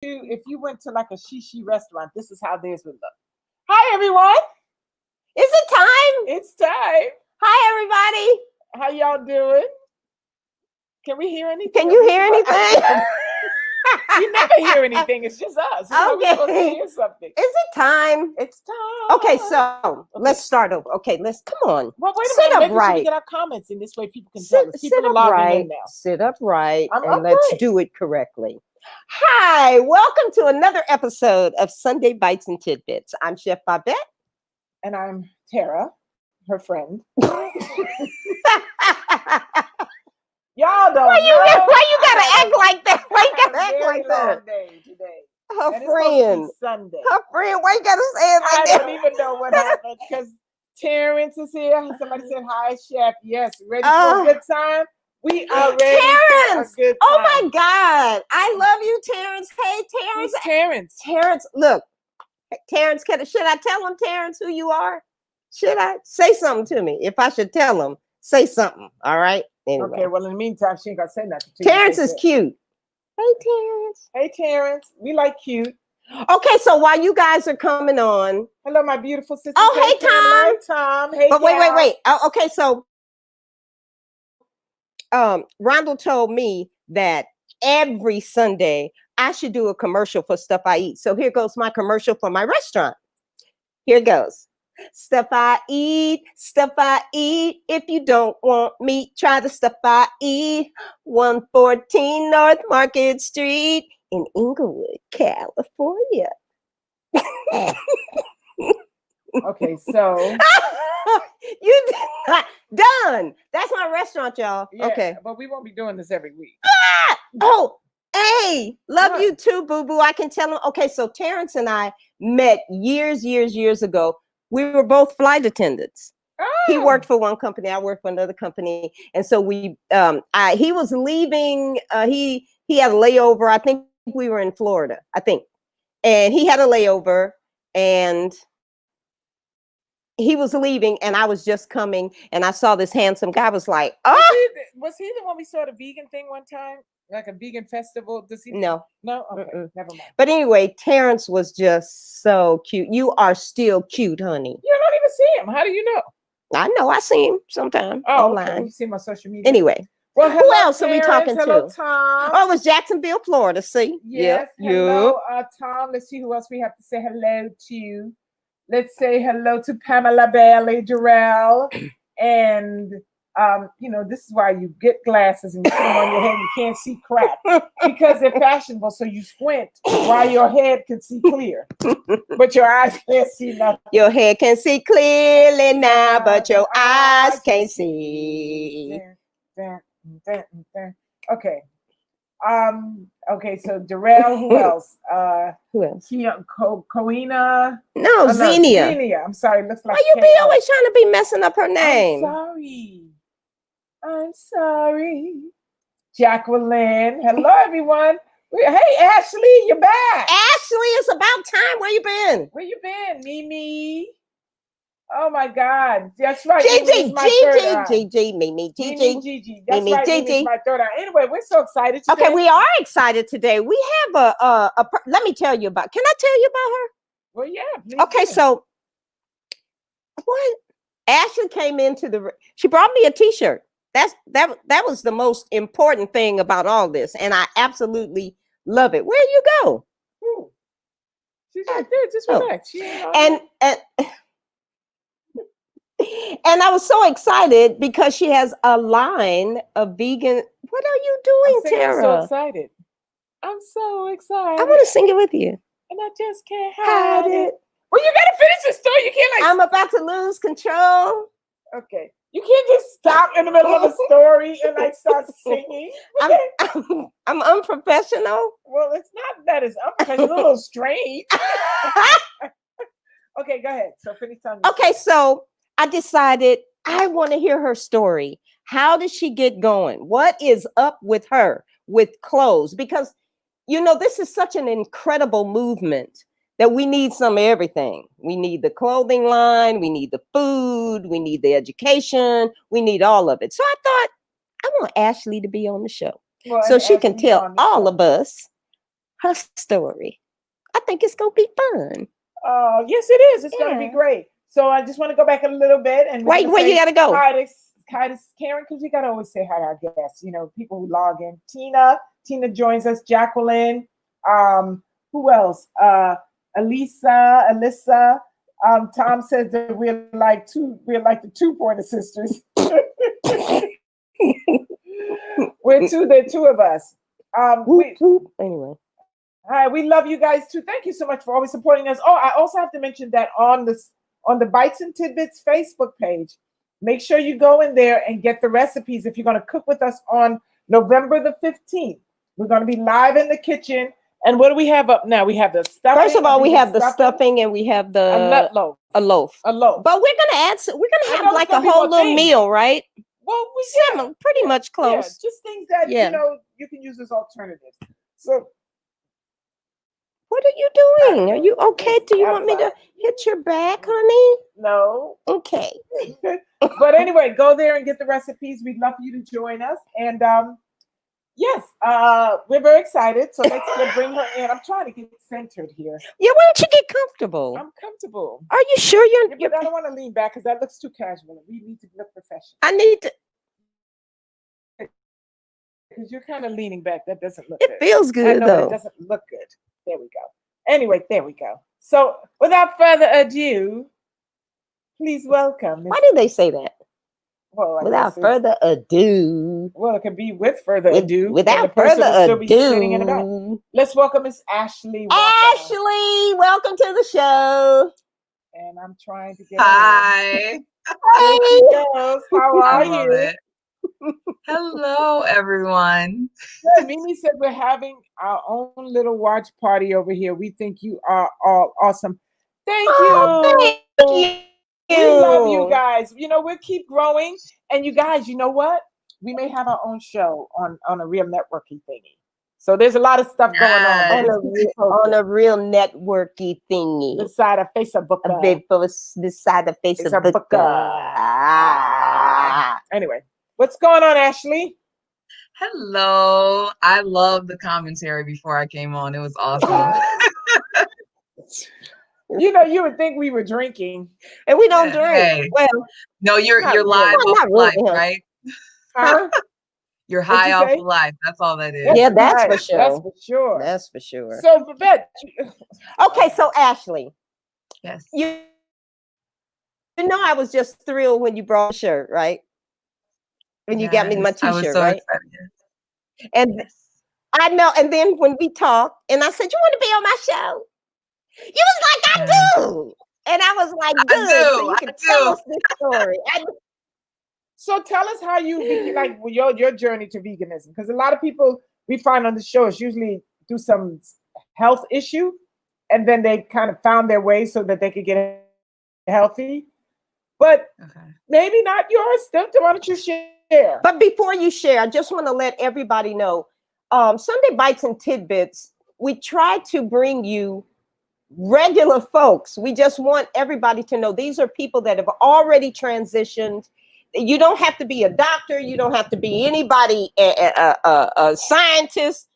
if you went to like a shishi restaurant, this is how theirs would look. Hi, everyone. Is it time? It's time. Hi, everybody. How y'all doing? Can we hear anything? Can you hear anything? You never hear anything. It's just us. We're supposed to hear something. Is it time? It's time. Okay, so let's start over. Okay, come on. Well, wait a Sit minute. up Maybe right. we get our comments in this way. People can tell us. People Sit are up logging right. in now. Sit upright, I'm and upright. let's do it correctly. Hi, welcome to another episode of Sunday Bites and Tidbits. I'm Chef Babette. And I'm Terrah, her friend. Y'all don't know. Why you gotta act like that? Why you gotta act like that? Day today. Her And friend. It's Sunday. Her friend. Why you gotta say it like I that? don't even know what happened because Terrence is here. Somebody said hi, Chef. Yes, ready for a good time? We are ready Terrence! for a good time. Oh my God. I love you, Terrence. Hey, Terrence. Who's Terrence? Terrence, look. Terrence, should I tell him, Terrence, who you are? Should I? Say something to me. If I should tell him, say something. All right? Anyway. Okay, well, in the meantime, she ain't gonna say nothing to Terrence you. is cute. Hey, Terrence. Hey, Terrence. We like cute. Okay, so while you guys are coming on. Hello, my beautiful sister. Oh, hey, Tom. Hey, Tom. Hey, but wait. Okay, so Rondell told me that every Sunday I should do a commercial for stuff I eat. So here goes my commercial for my restaurant. Here it goes. Stuff I eat. If you don't want meat, try the stuff I eat. 114 North Market Street in Inglewood, California. Okay, so you did not done. That's my restaurant, y'all. yeah, okay, but we won't be doing this every week. Oh, hey, love What? you too, boo boo. I can tell him. Okay, so Terrence and I met years ago. We were both flight attendants. He worked for one company, I worked for another company, and so he was leaving. He had a layover. I think we were in Florida. I think, and he had a layover, and he was leaving, and I was just coming, and I saw this handsome guy. I was like, oh, was he the one we saw the vegan thing one time, like a vegan festival? Does he? No. Okay, never mind. But anyway, Terrence was just so cute. You are still cute, honey. You don't even see him. How do you know? I know. I see him sometime online. Okay. You see him on social media. Anyway, well, who else are we talking hello, to? Tom. Oh, it was Jacksonville, Florida. See? Yes. Yep. Hello, Tom. Let's see who else we have to say hello to. Let's say hello to Pamela Bailey, Jarrell, and this is why you get glasses and you put them on your head and you can't see crap because they're fashionable. So you squint while your head can see clear, but your eyes can't see nothing. Your head can see clearly now, but your eyes can't see. Okay. Okay, so Darrell, who else? Who else? Koina. No, Xenia. Xenia. I'm sorry, looks like. Why you be always trying to be messing up her name? I'm sorry. Jacqueline. Hello, everyone. Hey, Ashley, you're back. Ashley, it's about time. Where you been? Where you been, Mimi? Oh my God, that's right. Gigi, Mimi, Gigi. That's right. Mimi's my third eye. Anyway, we're so excited today. Okay, we are excited today. We have let me tell you about. Can I tell you about her? Well, yeah. Please okay, so what? Ashley came into she brought me a T-shirt. That was the most important thing about all this, and I absolutely love it. Where'd you go? Ooh. She's right there. Just relax. And I was so excited because she has a line of vegan. What are you doing, Terrah? I'm so excited. I'm so excited. I want to sing it with you. And I just can't hide it. Well, you got to finish the story. You can't I'm about to lose control. Okay. You can't just stop in the middle of a story and start singing. I'm unprofessional. Well, it's not that it's unprofessional. It's a little strange. Okay, go ahead. So finish telling me. Okay, so I decided I want to hear her story. How did she get going? What is up with her with clothes? Because, this is such an incredible movement that we need some of everything. We need the clothing line. We need the food. We need the education. We need all of it. So I thought I want Ashley to be on the show so she can tell all of us her story. I think it's gonna be fun. Yes, it is. It's going to be great. So I just want to go back a little bit and wait, you gotta go. Hi to Karen, because we gotta always say hi to our guests. You know, people who log in. Tina joins us. Jacqueline. Who else? Alyssa. Tom says that we're like the 2 Pointer Sisters. We're two. There are 2 of us. Anyway. Hi, we love you guys too. Thank you so much for always supporting us. Oh, I also have to mention that on the Bites and Tidbits Facebook page, make sure you go in there and get the recipes if you're going to cook with us on November the 15th. We're going to be live in the kitchen. And what do we have up now? We have the stuffing. First of all, we have the stuffing and we have a loaf. A loaf. A loaf. But we're gonna have like a whole little meal, right? Well, pretty much close. Yeah, just things that you can use as alternatives. So what are you doing? Are you okay? Do you want me to hit your back, honey? No. Okay. But anyway, go there and get the recipes. We'd love for you to join us. And yes, we're very excited. So let's bring her in. I'm trying to get centered here. Yeah, why don't you get comfortable? I'm comfortable. Are you sure you're? But I don't want to lean back because that looks too casual. We need to look professional. I need to. Because you're kind of leaning back. That doesn't look good. It feels good, though. It doesn't look good. There we go. Anyway, there we go. So without further ado, please welcome. Why did they say that? Well, without further ado. Well, it could be with further ado. Without further ado. Let's welcome Miss Ashley. Ashley, welcome to the show. And I'm trying to get Hi. Hey, girls. How are you? Hello, everyone. Yeah, Mimi said we're having our own little watch party over here. We think you are all awesome. Thank you. Thank you. We love you guys. You know, we'll keep growing. And you guys, you know what? We may have our own show on a real networking thingy. So there's a lot of stuff going on a real networky thingy. Beside a Facebook. Beside a Facebook. Anyway, what's going on, Ashley? Hello. I love the commentary before I came on. It was awesome. You know, you would think we were drinking, and we don't drink. Hey. Well, no, you're live off life, right? Huh? You're high off of life. That's all that is. Yeah, that's for sure. That's for sure. That's for sure. So, Babette. Okay, so Ashley. Yes. You know, I was just thrilled when you brought the shirt, right? When you got me my T-shirt, I was so right? excited. And I know. And then when we talked, and I said, "You want to be on my show?" You was like, "I do," and I was like, "Good." So you can tell us this story. So tell us how you like your journey to veganism, because a lot of people we find on the show is usually do some health issue, and then they kind of found their way so that they could get healthy, but maybe not yours. Why don't you share? But before you share, I just want to let everybody know, Sunday Bites and Tidbits, we try to bring you regular folks. We just want everybody to know these are people that have already transitioned. You don't have to be a doctor. You don't have to be anybody, a scientist,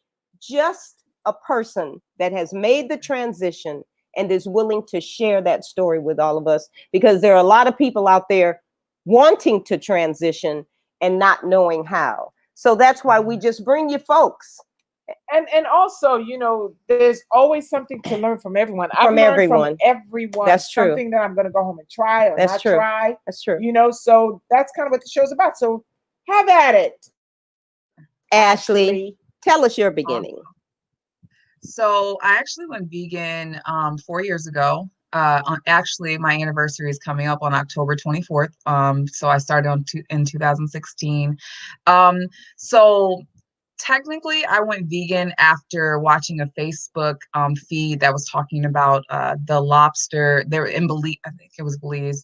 just a person that has made the transition and is willing to share that story with all of us, because there are a lot of people out there wanting to transition and not knowing how. So that's why we just bring you folks. And also, you know, there's always something to learn from everyone. From everyone. That's true. Something that I'm going to go home and try or not try. That's true. You know, so that's kind of what the show's about. So have at it. Ashley, tell us your beginning. So I actually went vegan 4 years ago. Actually, my anniversary is coming up on October 24th. So I started in 2016. So technically, I went vegan after watching a Facebook feed that was talking about the lobster. They were in Belize, I think it was Belize.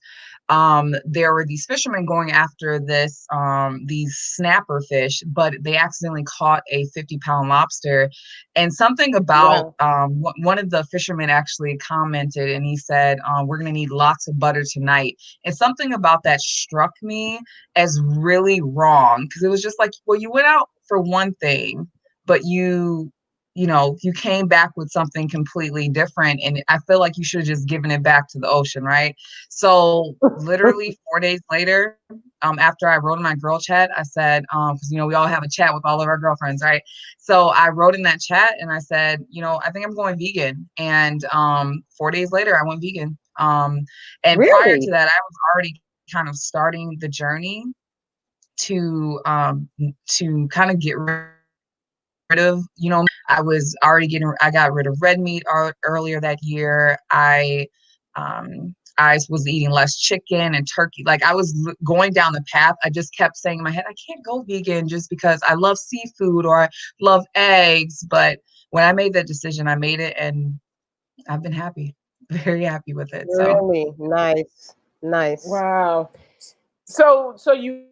There were these fishermen going after these snapper fish, but they accidentally caught a 50-pound lobster. And something about one of the fishermen actually commented, and he said, "We're going to need lots of butter tonight." And something about that struck me as really wrong, because it was just like, well, you went out for one thing, but you you came back with something completely different, and I feel like you should have just given it back to the ocean, right? So literally 4 days later, after I wrote in my girl chat, I said, because we all have a chat with all of our girlfriends, right? So I wrote in that chat and I said, I think I'm going vegan. And 4 days later, I went vegan. And prior to Really? that, I was already kind of starting the journey to kind of get rid of, I got rid of red meat earlier that year. I was eating less chicken and turkey. Like I was going down the path. I just kept saying in my head, I can't go vegan just because I love seafood or I love eggs. But when I made that decision, I made it and I've been happy, very happy with it. So Really nice, nice. Wow. So you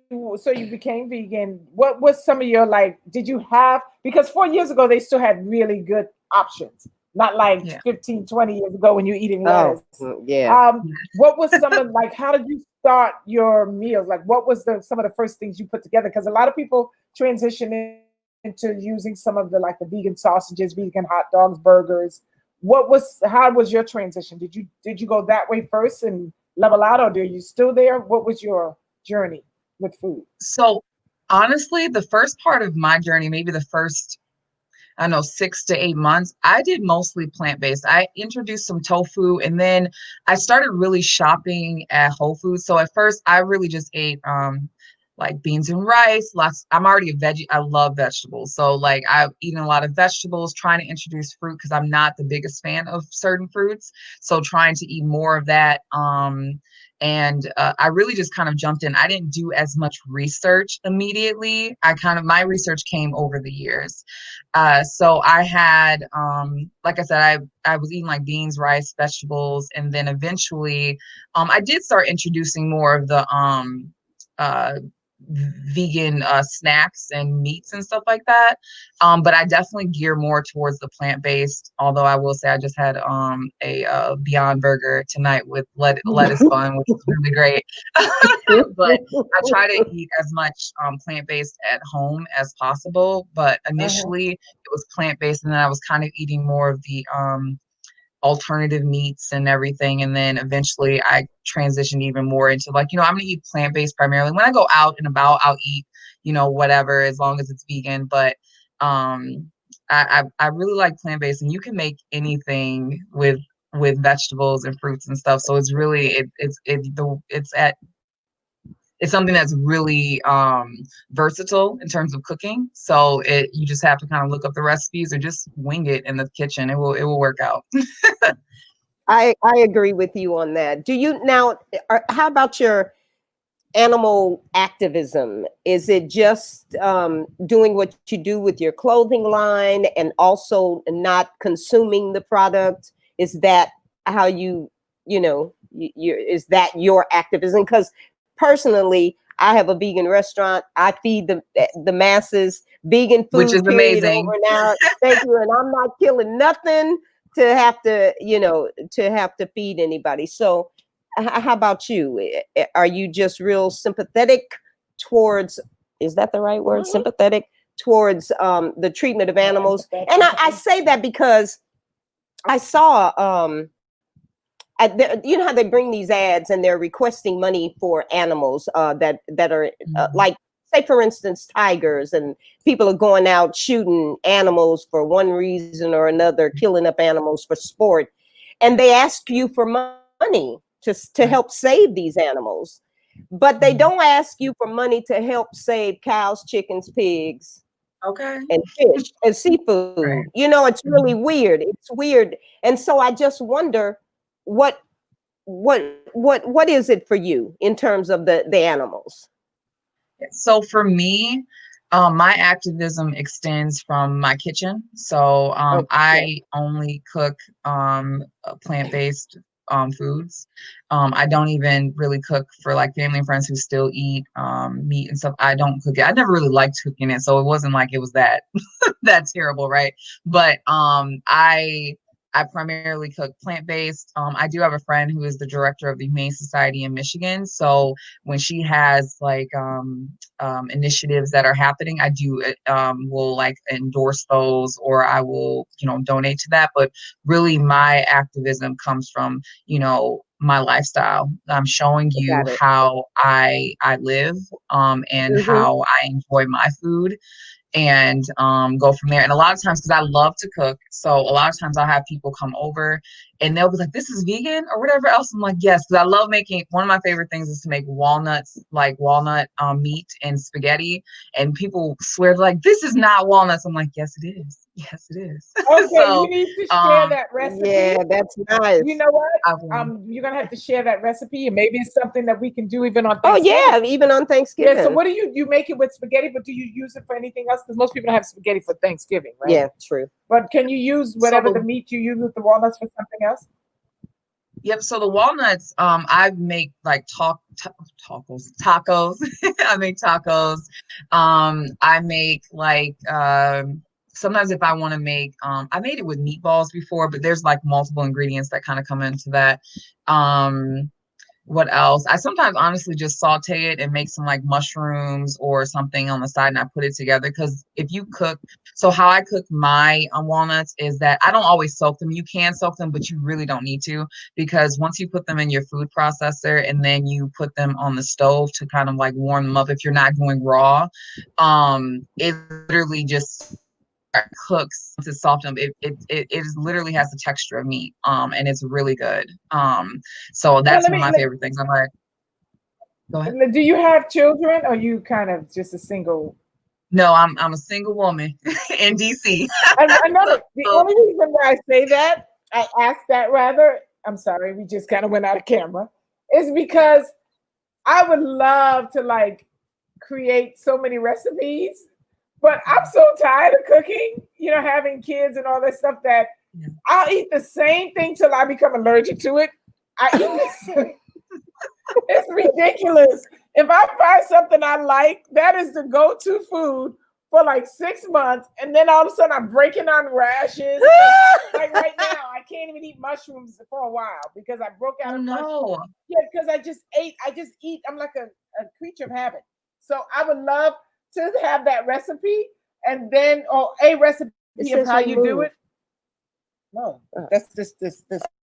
became vegan. What was some of your, like, did you have, because 4 years ago they still had really good options. Not like yeah. 15, 20 years ago when you're eating Oh, lettuce. yeah. What was some of, like, how did you start your meals? Like, what was some of the first things you put together? Because a lot of people transition into using some of the, like, the vegan sausages, vegan hot dogs, burgers. How was your transition? Did you go that way first and level out, or are you still there? What was your journey with food? So honestly, the first part of my journey, maybe the first, I don't know, 6 to 8 months, I did mostly plant-based. I introduced some tofu and then I started really shopping at Whole Foods. So at first I really just ate like beans and rice. I'm already a veggie. I love vegetables. So like I've eaten a lot of vegetables, trying to introduce fruit because I'm not the biggest fan of certain fruits. So trying to eat more of that. And I really just kind of jumped in. I didn't do as much research immediately. My research came over the years. So I had, like I said, I was eating like beans, rice, vegetables, and then eventually, I did start introducing more of the uh, vegan snacks and meats and stuff like that. But I definitely gear more towards the plant-based. Although I will say I just had a Beyond Burger tonight with lettuce bun, which was really great. But I try to eat as much plant-based at home as possible. But Uh-huh. initially it was plant-based, and then I was kind of eating more of the alternative meats and everything. And then eventually I transitioned even more into like, I'm gonna eat plant-based primarily. When I go out and about, I'll eat, whatever, as long as it's vegan. But I really like plant-based, and you can make anything with vegetables and fruits and stuff. So it's really it's something that's really versatile in terms of cooking. So you just have to kind of look up the recipes or just wing it in the kitchen. It will work out. I agree with you on that. Do you now? How about your animal activism? Is it just doing what you do with your clothing line and also not consuming the product? Is that how is that your activism? Because personally, I have a vegan restaurant. I feed the masses vegan Which food, is period, amazing. over and out. Thank you. And I'm not killing nothing to have to feed anybody. So how about you? Are you just real sympathetic towards, is that the right word? Mhm. Sympathetic towards the treatment of Yeah, animals? And I say that because I saw, you know how they bring these ads and they're requesting money for animals that are Mhm. like, say for instance, tigers, and people are going out shooting animals for one reason or another, killing up animals for sport, and they ask you for money to Right. help save these animals, but they Mhm. don't ask you for money to help save cows, chickens, pigs, Okay. and fish and seafood. Right. It's really Mhm. weird. It's weird. And so I just wonder what what is it for you in terms of the animals? So for me, my activism extends from my kitchen. So Okay. I only cook plant-based foods. I don't even really cook for like family and friends who still eat meat and stuff. I don't cook it. I never really liked cooking it, so it wasn't like it was that that terrible, right? But I primarily cook plant-based. I do have a friend who is the director of the Humane Society in Michigan. So when she has like initiatives that are happening, I do will like endorse those, or I will, donate to that. But really my activism comes from, my lifestyle. I'm showing you Got it. how I live, and how I enjoy my food, and go from there. And a lot of times, because I love to cook, so a lot of times I'll have people come over and they'll be like, "This is vegan," or whatever else. I'm like, "Yes," because I love making. One of my favorite things is to make walnuts, like walnut meat and spaghetti. And people swear like, "This is not walnuts." I'm like, "Yes, it is. Yes, it is." Okay, you So, need to share that Yeah, recipe. that's nice. You know what? I will. You're gonna have to share that recipe, and maybe it's something that we can do even on Oh Thanksgiving. yeah, even on Thanksgiving. Yeah. So what do you make it with spaghetti? But do you use it for anything else? Because most people don't have spaghetti for Thanksgiving, right? Yeah, true. But can you use So whatever the meat you use with the walnuts for something else? Yep. So the walnuts, I make like tacos. I make tacos. I make like sometimes if I want to make, I made it with meatballs before, but there's like multiple ingredients that kind of come into that. What else? I sometimes honestly just saute it and make some like mushrooms or something on the side, and I put it together. Because if you cook, so how I cook my walnuts is that I don't always soak them. You can soak them, but you really don't need to, because once you put them in your food processor and then you put them on the stove to kind of like warm them up, if you're not going raw, it literally just cooks to soften them. It literally has the texture of meat, and it's really good. So Well, that's one of my favorite things. I'm like, go ahead. do you have children, or you kind of just a single? No, I'm a single woman in DC. I know the So, only reason why I say that, I asked that rather. I'm sorry, we just kind of went out of camera. Is because I would love to like create so many recipes, but I'm so tired of cooking, having kids and all that stuff that yeah. I'll eat the same thing till I become allergic to it. I eat the same. It's ridiculous. If I find something I like, that is the go-to food for like 6 months, and then all of a sudden I'm breaking on rashes. Like right now, I can't even eat mushrooms for a while because I broke out Oh of mushrooms. no. Yeah, because I just eat. I'm like a creature of habit. So I would love to have that recipe, and then or a recipe of how you do it. No, that's this.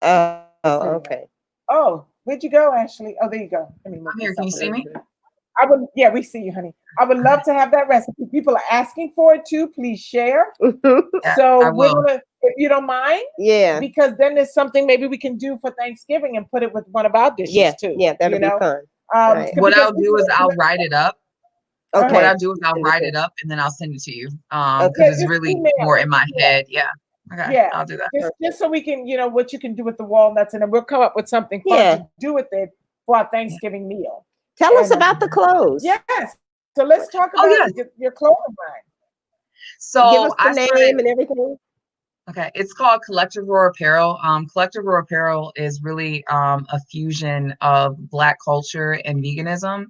Oh, okay. Oh, where'd you go, Ashley? Oh, there you go. Let me move I'm here. this Can up you a see little me? bit. Yeah, we see you, honey. I would love to have that recipe. People are asking for it too. Please share. Yeah, So I we're will. gonna, if you don't mind, Yeah. because then there's something maybe we can do for Thanksgiving and put it with one of our dishes Yeah. too. Yeah, that'll be fun. Right. What Because I'll do is I'll write it up. Okay. What I'll do is I'll write it up and then I'll send it to you. Okay. Because it's just really email more it. in my head. Yeah. Okay. Yeah, I'll do that. just so we can, what you can do with the walnuts, and then we'll come up with something fun Yeah. to do with it for our Thanksgiving meal. Tell us about the clothes. Yes. So let's talk Oh, about yes. your clothing line. So Give us the I name started. and everything. Okay, it's called Collective Roar Apparel. Collective Roar Apparel is really a fusion of Black culture and veganism.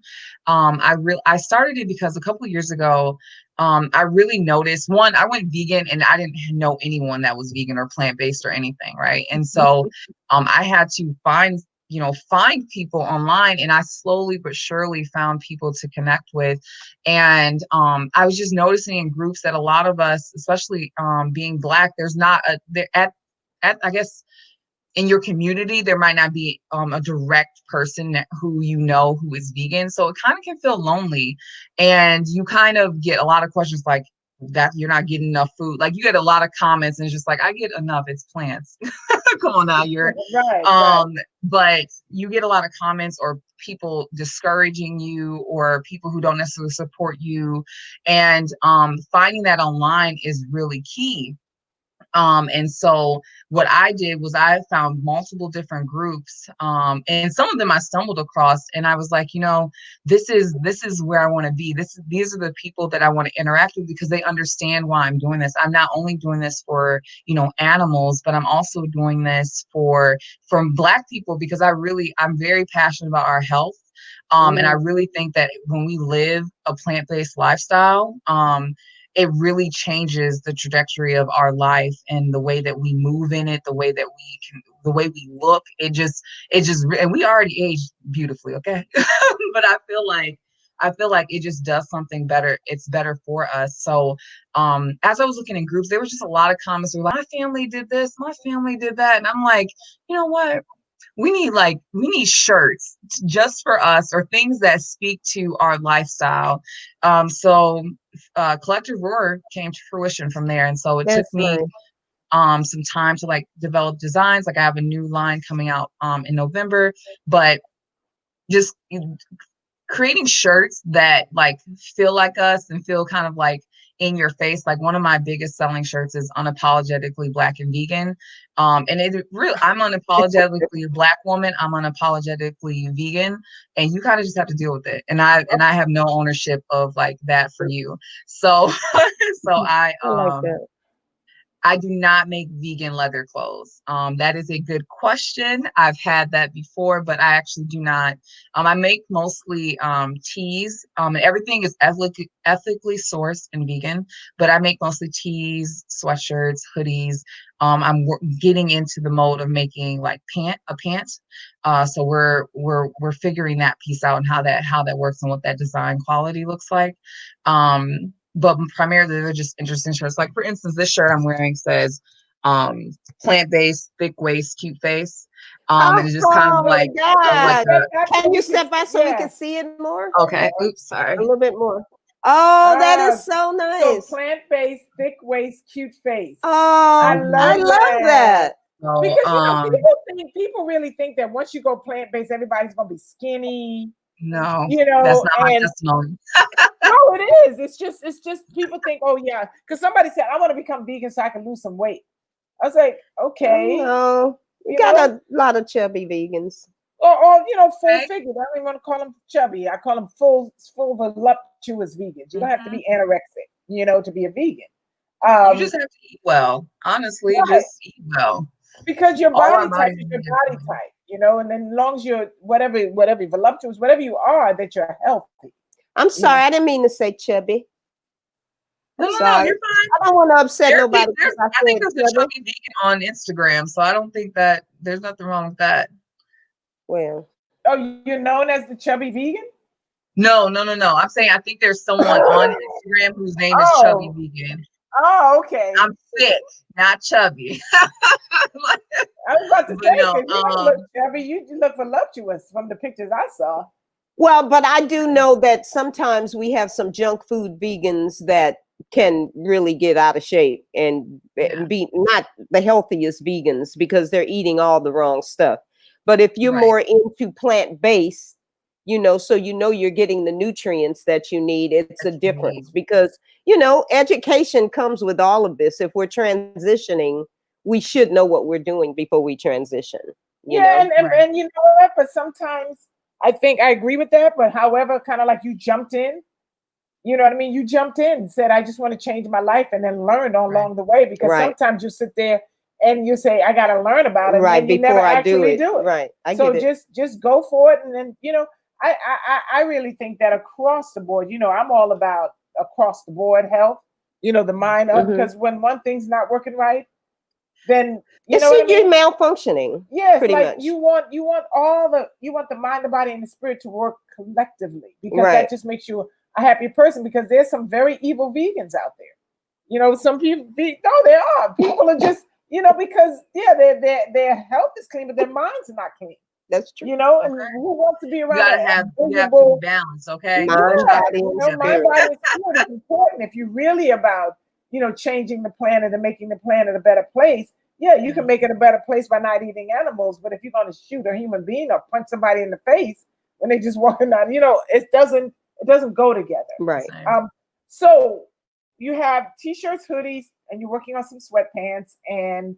I started it because a couple of years ago, I really noticed, one, I went vegan and I didn't know anyone that was vegan or plant-based or anything, right? And so I had to find people online, and I slowly but surely found people to connect with. And I was just noticing in groups that a lot of us, especially being Black, there's not at I guess in your community, there might not be a direct person who who is vegan. So it kind of can feel lonely. And you kind of get a lot of questions like that you're not getting enough food. Like you get a lot of comments and it's just like, I get enough, it's plants. Come on now, Right. But you get a lot of comments or people discouraging you or people who don't necessarily support you. And finding that online is really key. And so what I did was I found multiple different groups, and some of them I stumbled across, and I was like, this is where I want to be. These are the people that I want to interact with because they understand why I'm doing this. I'm not only doing this for, animals, but I'm also doing this from Black people because I'm very passionate about our health. And I really think that when we live a plant-based lifestyle, it really changes the trajectory of our life and the way that we move in it, the way that the way we look. And we already aged beautifully, okay? But I feel like it just does something better. It's better for us. So as I was looking in groups, there was just a lot of comments that were like, my family did this, my family did that. And I'm like, you know what? We need shirts just for us, or things that speak to our lifestyle. So Collective Roar came to fruition from there. And so it took That's me nice. some time to like develop designs. Like I have a new line coming out in November, but just creating shirts that like feel like us and feel kind of like in your face. Like one of my biggest selling shirts is unapologetically Black and vegan. And it really, I'm unapologetically a Black woman. I'm unapologetically vegan, and you kind of just have to deal with it. And I have no ownership of like that for you. So I like that. I do not make vegan leather clothes. That is a good question. I've had that before, but I actually do not. I make mostly tees, and everything is ethically sourced and vegan, but I make mostly tees, sweatshirts, hoodies. I'm getting into the mode of making like a pant. So we're figuring that piece out and how that works and what that design quality looks like. But primarily they're just interesting shirts. Like for instance, this shirt I'm wearing says plant-based, thick waist, cute face. And it's just kind Oh of my like God. Can you step back so we Yeah. can see it more? okay, oops, sorry. A little bit more. Oh, that is so So nice. plant-based, thick waist, cute face. Oh, I love that. So, Because people really think that once you go plant-based, everybody's gonna be skinny. no, You that's know, not my and testimony. no, it is. It's just people think, oh yeah, because somebody said I want to become vegan so I can lose some weight. I was like, okay, No, we you got know, a lot of chubby vegans. or full Okay. figure. I don't even want to call them chubby. I call them full voluptuous vegans. You don't have to be anorexic, to be a vegan. You just have to eat well. Honestly, Right. just eat well. Because your All our body type bodies is your need body it. type, and then as long as you're whatever voluptuous, whatever you are, that you're healthy. I'm sorry, I didn't mean to say chubby. No, Sorry. you're fine. I don't want to upset nobody. I think there's a chubby vegan on Instagram, so I don't think that there's nothing wrong with that. Well, Oh, you're known as the chubby vegan? No. I'm saying I think there's someone on Instagram whose name is Chubby Vegan. Oh, okay. I'm thick, not chubby. I was about to say, no, you don't look chubby. You look voluptuous from the pictures I saw. well, but I do know that sometimes we have some junk food vegans that can really get out of shape and be not the healthiest vegans because they're eating all the wrong stuff. But if you're more into plant-based, so you're getting the nutrients that you need, it's a difference because, education comes with all of this. If we're transitioning, we should know what we're doing before we transition. And you know what? But sometimes I think I agree with that. But however, kind of like you jumped in, you know what I mean? You jumped in and said, I just want to change my life and then learned along the way. Because sometimes you sit there and you say, I got to learn about it. Right. And you before never I actually do it. Right. So just go for it. And then, I really think that across the board, I'm all about across the board health, the mind up. Because when one thing's not working right, then you're malfunctioning. Yes, pretty like much. you want the mind, the body, and the spirit to work collectively because that just makes you a happy person. Because there's some very evil vegans out there. Some people, there are people are just because their health is clean, but their minds are not clean. That's true. And who wants to be around? You have to be balanced, okay? Mind, body, and spirit is important. If you're really about changing the planet and making the planet a better place. Yeah, you can make it a better place by not eating animals, but if you're going to shoot a human being or punch somebody in the face when they just walking out, it doesn't go together. Right. So you have t-shirts, hoodies, and you're working on some sweatpants. And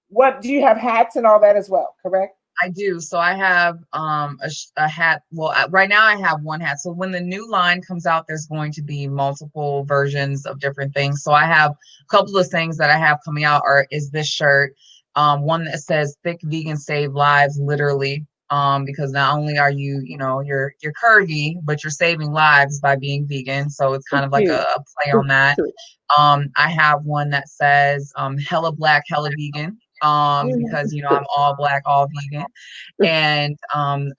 what do you have? Hats and all that as well, correct? I do. So I have a hat. Well, right now I have one hat. So when the new line comes out, there's going to be multiple versions of different things. So I have a couple of things that I have coming out is this shirt. One that says "Thick Vegan Save Lives," literally. Because not only are you, you're curvy, but you're saving lives by being vegan. So it's kind of like a play on that. I have one that says hella black, hella vegan. Because I'm all black, all vegan. And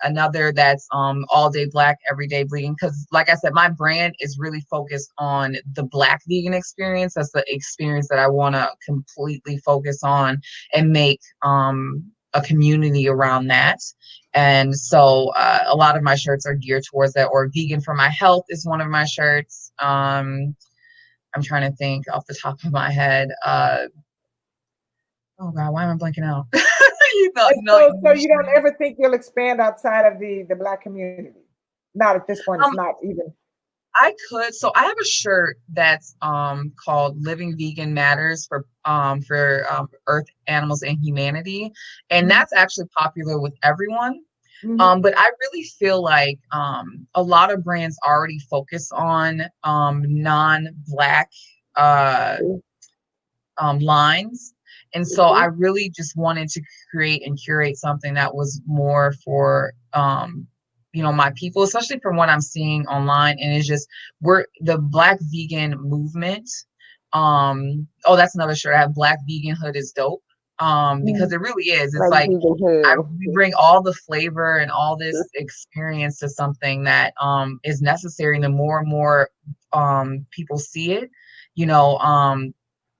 another that's all day black, everyday vegan. Because like I said, my brand is really focused on the black vegan experience. That's the experience that I want to completely focus on and make a community around that. And so a lot of my shirts are geared towards that, or vegan for my health is one of my shirts. I'm trying to think off the top of my head. Oh God, why am I blanking out? So you don't ever think you'll expand outside of the black community? Not at this point. It's not even. I could. So I have a shirt that's called "Living Vegan Matters" for Earth, Animals, and Humanity, and that's actually popular with everyone. But I really feel like a lot of brands already focus on non-black lines. And so I really just wanted to create and curate something that was more for, my people, especially from what I'm seeing online. And it's just, the Black vegan movement. That's another shirt. I have Black veganhood is dope. Because it really is. It's like we bring all the flavor and all this experience to something that is necessary. And the more and more people see it,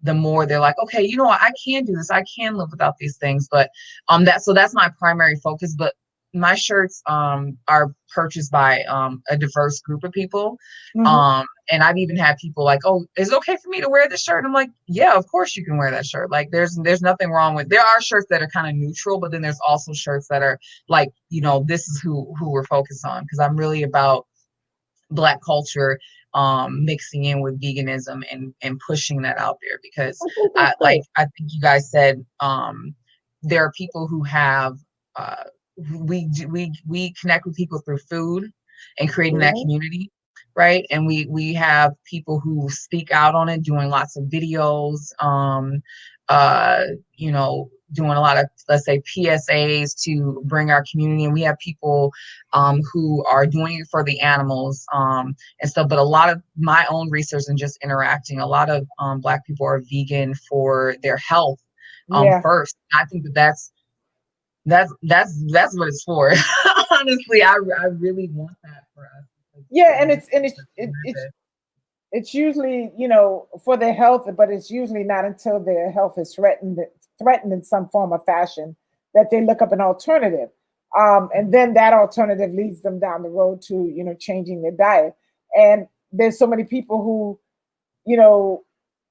the more they're like, okay, I can do this. I can live without these things. But that's my primary focus. But my shirts are purchased by a diverse group of people. And I've even had people like, oh, is it okay for me to wear this shirt? And I'm like, yeah, of course you can wear that shirt. Like there's nothing wrong with, there are shirts that are kind of neutral, but then there's also shirts that are like, this is who we're focused on. Cause I'm really about Black culture mixing in with veganism and pushing that out there, because I think you guys said there are people who have we connect with people through food and creating that community, right? And we have people who speak out on it, doing lots of videos, doing a lot of, let's say, PSAs to bring our community. And we have people who are doing it for the animals and stuff. But a lot of my own research and just interacting, a lot of Black people are vegan for their health first. I think that's what it's for. Honestly, I really want that for us. Yeah, and it's usually, for their health, but it's usually not until their health is threatened in some form or fashion that they look up an alternative. And then that alternative leads them down the road to, changing their diet. And there's so many people who,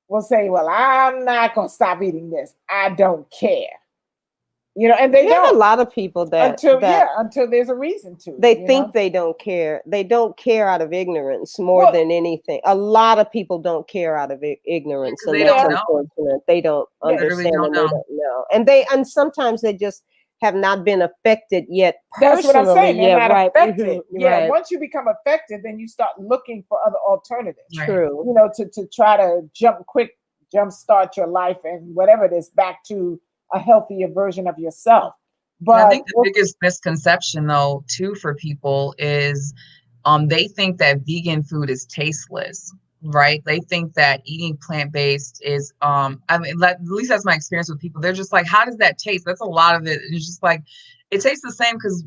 will say, well, I'm not going to stop eating this. I don't care. And they don't. Have a lot of people until there's a reason to. They think they don't care. They don't care out of ignorance more than anything. A lot of people don't care out of ignorance, and that's unfortunate. They don't understand, and they don't know. And sometimes they just have not been affected yet. That's what I'm saying. They're not right. affected. Right. Once you become affected, then you start looking for other alternatives. True. To try to jumpstart your life and whatever it is back to a healthier version of yourself. But I think the biggest misconception, though, too, for people is they think that vegan food is tasteless, right? They think that eating plant-based is, at least that's my experience with people. They're just like, how does that taste? That's a lot of it. It's just like, it tastes the same because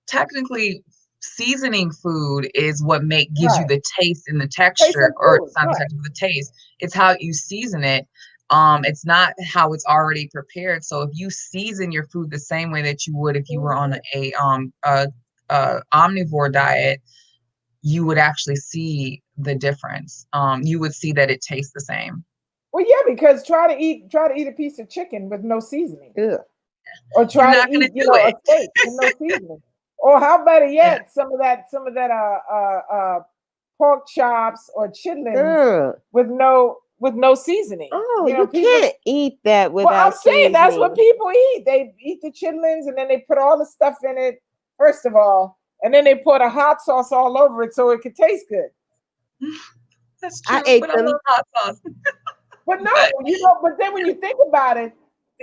technically seasoning food is what gives you the taste and the texture, or it's not the texture, the taste. It's how you season it. It's not how it's already prepared. So if you season your food the same way that you would if you were on a omnivore diet, you would actually see the difference. You would see that it tastes the same. Well, yeah, because try to eat a piece of chicken with no seasoning. Yeah. Or try to eat, a steak with no seasoning. Or how better yet, some of that pork chops or chitlins with no seasoning. Oh, you can't eat that without I'm saying seasoning. That's what people eat. They eat the chitlins and then they put all the stuff in it, first of all, and then they put a hot sauce all over it so it could taste good. That's true. I love hot sauce. But no, but then when you think about it,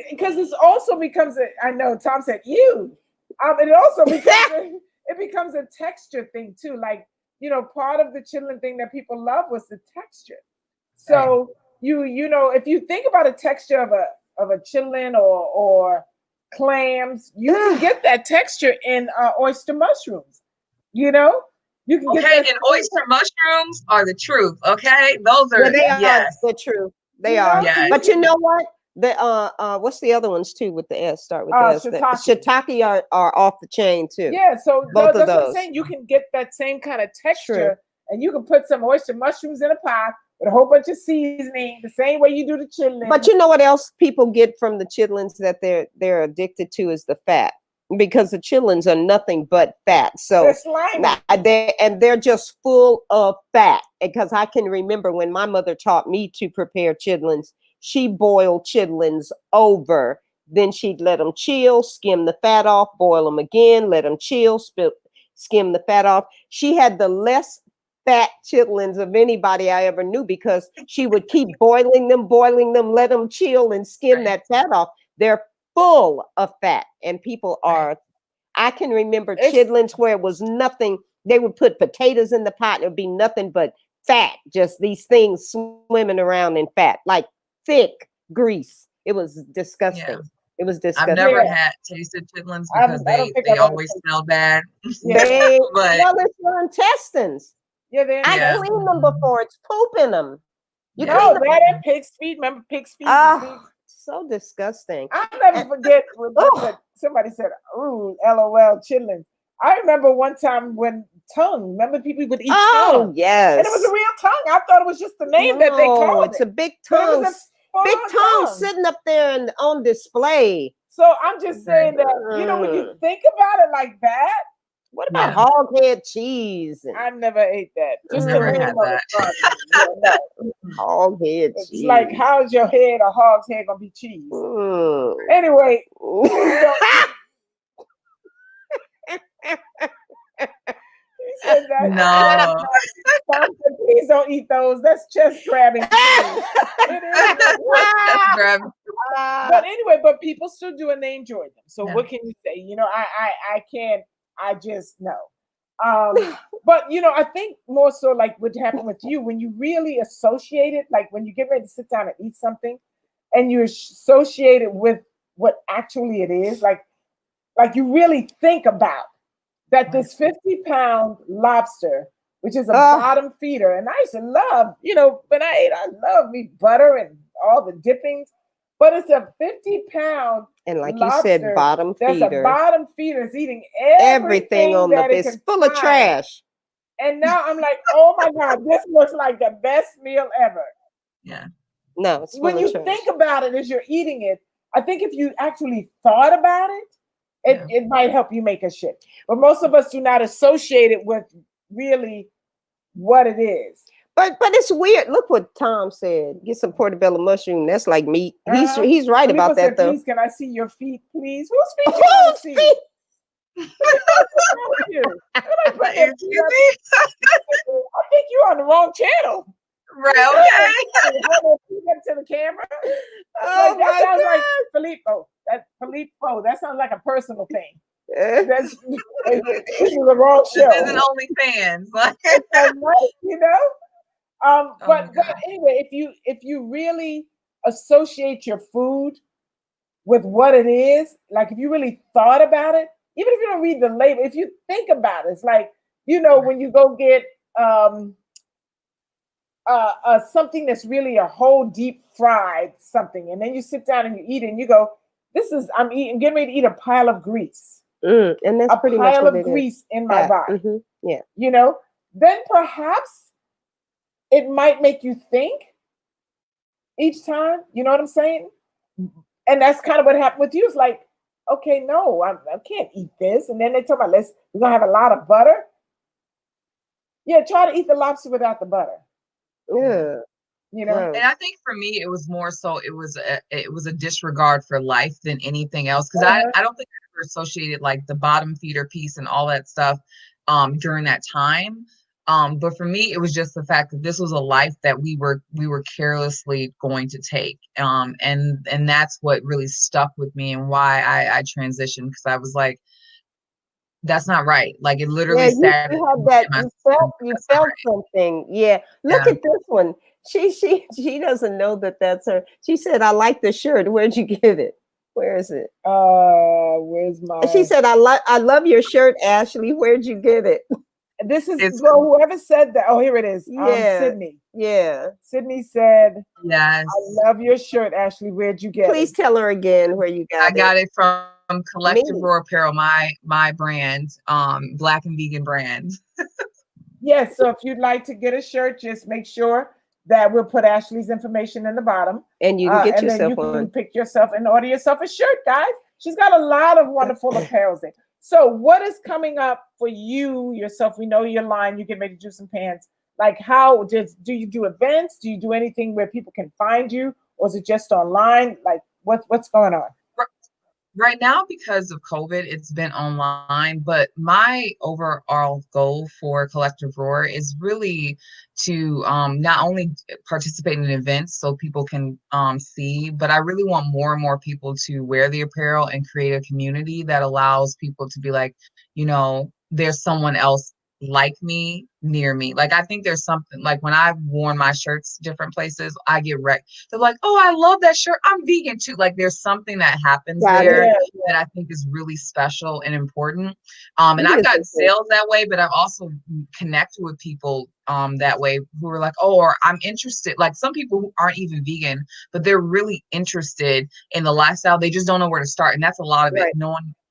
because this also becomes I know Tom said you. It also becomes a texture thing too. Like, part of the chitlin thing that people love was the texture. So you know, if you think about a texture of a chitlin or clams, you can get that texture in oyster mushrooms. You know, you can get Okay, that. and oyster mushrooms are the truth. Okay, those Yeah, are they are yes, the truth. They You know, are. so yes. But you know what? The what's the other ones too with the S? Start with the S. The shiitake. shiitake are off the chain too. Yeah, so Both of that's what I'm those. saying. You can get that same kind of True. texture, and you can put some oyster mushrooms in a pot with a whole bunch of seasoning, the same way you do the chitlins. But you know what else people get from the chitlins that they're addicted to is the fat, because the chitlins are nothing but fat. So they're slimy. they're just full of fat. Because I can remember when my mother taught me to prepare chitlins, she boiled chitlins over. Then she'd let them chill, skim the fat off, boil them again, let them chill, skim the fat off. She had the less fat chitlins of anybody I ever knew, because she would keep boiling them, let them chill and skim that fat off. They're full of fat, and people are. I can remember chitlins where it was nothing. They would put potatoes in the pot, and it would be nothing but fat, just these things swimming around in fat, like thick grease. It was disgusting. Yeah. It was disgusting. I've never had tasted chitlins because they always smell bad. They But well, it's your intestines. Yeah, I cleaned them before. It's poop in them. You no, clean them. that and pig's feet. Remember pig's feet? So disgusting. I'll never forget when somebody said, "Ooh, LOL, chitlins." I remember one time when tongue. Remember people would eat tongue. Oh yes, and it was a real tongue. I thought it was just the name that they called it's it. a big tongue. Big tongue sitting up there and on display. So I'm just saying that, you know, when you think about it like that. What about hog head cheese? I never ate that. Just never had that. Hog head cheese. It's like, how's your head or hog's head gonna be cheese? Anyway. He said that. No. Please don't eat those. That's chest grabbing. But anyway, but people still do, and they enjoy them. So what can you say? You know, I can't. I just know. But you know, I think more so like what happened with you when you really associate it, like when you get ready to sit down and eat something, and you associate it with what actually it is, like you really think about that this 50-pound lobster, which is a bottom feeder, and I used to love, you know, when I love me butter and all the dippings, but it's a 50-pound and like you said, bottom feeder. That's a bottom feeder. It's eating everything on the it's full of trash. And now I'm like, oh my God, this looks like the best meal ever. Yeah. No, it's when you think about it as you're eating it, I think if you actually thought about it, it might help you make a shift. But most of us do not associate it with really what it is. But it's weird. Look what Tom said. Get some portobello mushroom. That's like meat. He's right about that though. Please, can I see your feet, please? Whose feet? Whose feet? I think you're on the wrong channel. Right, okay. To the camera. Oh, that sounds like Filippo. That sounds like a personal thing. This is the wrong show. This isn't OnlyFans. You know? But anyway, if you really associate your food with what it is, like if you really thought about it, even if you don't read the label, if you think about it, it's like, you know, when you go get something that's really a whole deep fried something, and then you sit down and you eat it and you go, I'm getting ready to eat a pile of grease. And that's pretty much what it is. A pile of grease in my body. Mm-hmm. Yeah. You know, then perhaps it might make you think each time, you know what I'm saying? And that's kind of what happened with you. It's like, okay, no, I can't eat this. And then they talk about, we're going to have a lot of butter. Yeah, try to eat the lobster without the butter. Yeah. You know? And I think for me, it was more so it was a disregard for life than anything else. Because I don't think I ever associated like the bottom feeder piece and all that stuff during that time. But for me, it was just the fact that this was a life that we were carelessly going to take. And that's what really stuck with me and why I transitioned, because I was like, that's not right. Like it literally you felt something. Yeah. Look at this one. She doesn't know that that's her. She said, "I like the shirt. Where'd you get it? Where is it?" Where's my? She said, I love your shirt, Ashley. Where'd you get it?" This is It's well, whoever said that. Oh, here it is. Yeah, Sydney. yeah. Sydney said, yes. "I love your shirt, Ashley. Where'd you get Please it?" tell her again where you got I it. got it from Collective Me. Raw Apparel, my brand, Black and vegan brand. Yes. So if you'd like to get a shirt, just make sure that we'll put Ashley's information in the bottom, And you can get and then yourself you can one. pick yourself and order yourself a shirt, guys. She's got a lot of wonderful apparel there. So what is coming up for you yourself? We know your line. You get ready to do some pants. Like, how do you do events? Do you do anything where people can find you, or is it just online? Like, what's going on? Right now, because of COVID, it's been online, but my overall goal for Collective Roar is really to not only participate in events so people can see, but I really want more and more people to wear the apparel and create a community that allows people to be like, there's someone else like me near me. Like, I think there's something like when I've worn my shirts different places, I get wrecked. They're like, "Oh, I love that shirt. I'm vegan too." Like, there's something that happens there that I think is really special and important. And I've gotten sales that way, but I've also connected with people that way who are like, "Oh," or "I'm interested." Like, some people who aren't even vegan, but they're really interested in the lifestyle. They just don't know where to start. And that's a lot of it.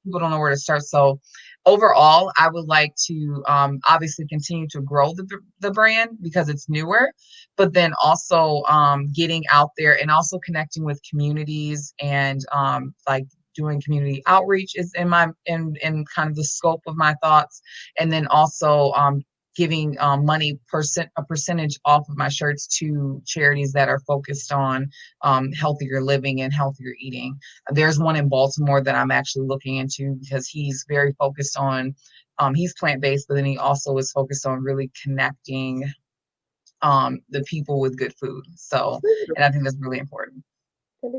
People don't know where to start. So overall, I would like to obviously continue to grow the brand because it's newer, but then also getting out there and also connecting with communities and like doing community outreach is in kind of the scope of my thoughts, and then also giving money a percentage off of my shirts to charities that are focused on healthier living and healthier eating. There's one in Baltimore that I'm actually looking into because he's very focused on he's plant-based, but then he also is focused on really connecting the people with good food. So, and I think that's really important.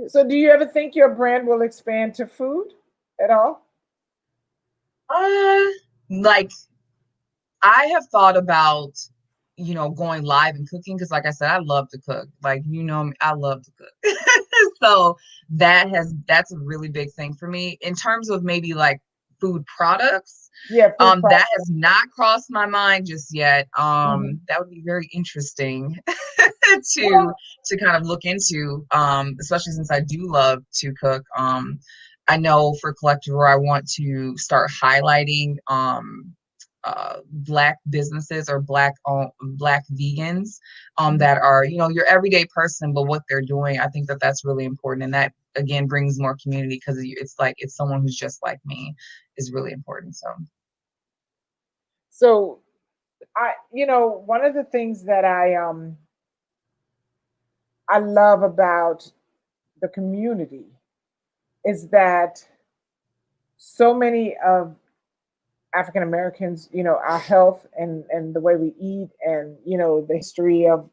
So do you ever think your brand will expand to food at all? Like, I have thought about, going live and cooking because, like I said, I love to cook. Like, I love to cook. So that's a really big thing for me in terms of maybe like food products. Yeah, that has not crossed my mind just yet. That would be very interesting to kind of look into, especially since I do love to cook. I know for Collective Roar, I want to start highlighting Black businesses or Black vegans that are, your everyday person, but what they're doing. I think that's really important, and that again brings more community because it's like it's someone who's just like me is really important. So one of the things that I love about the community is that so many of African Americans, our health and the way we eat, and the history of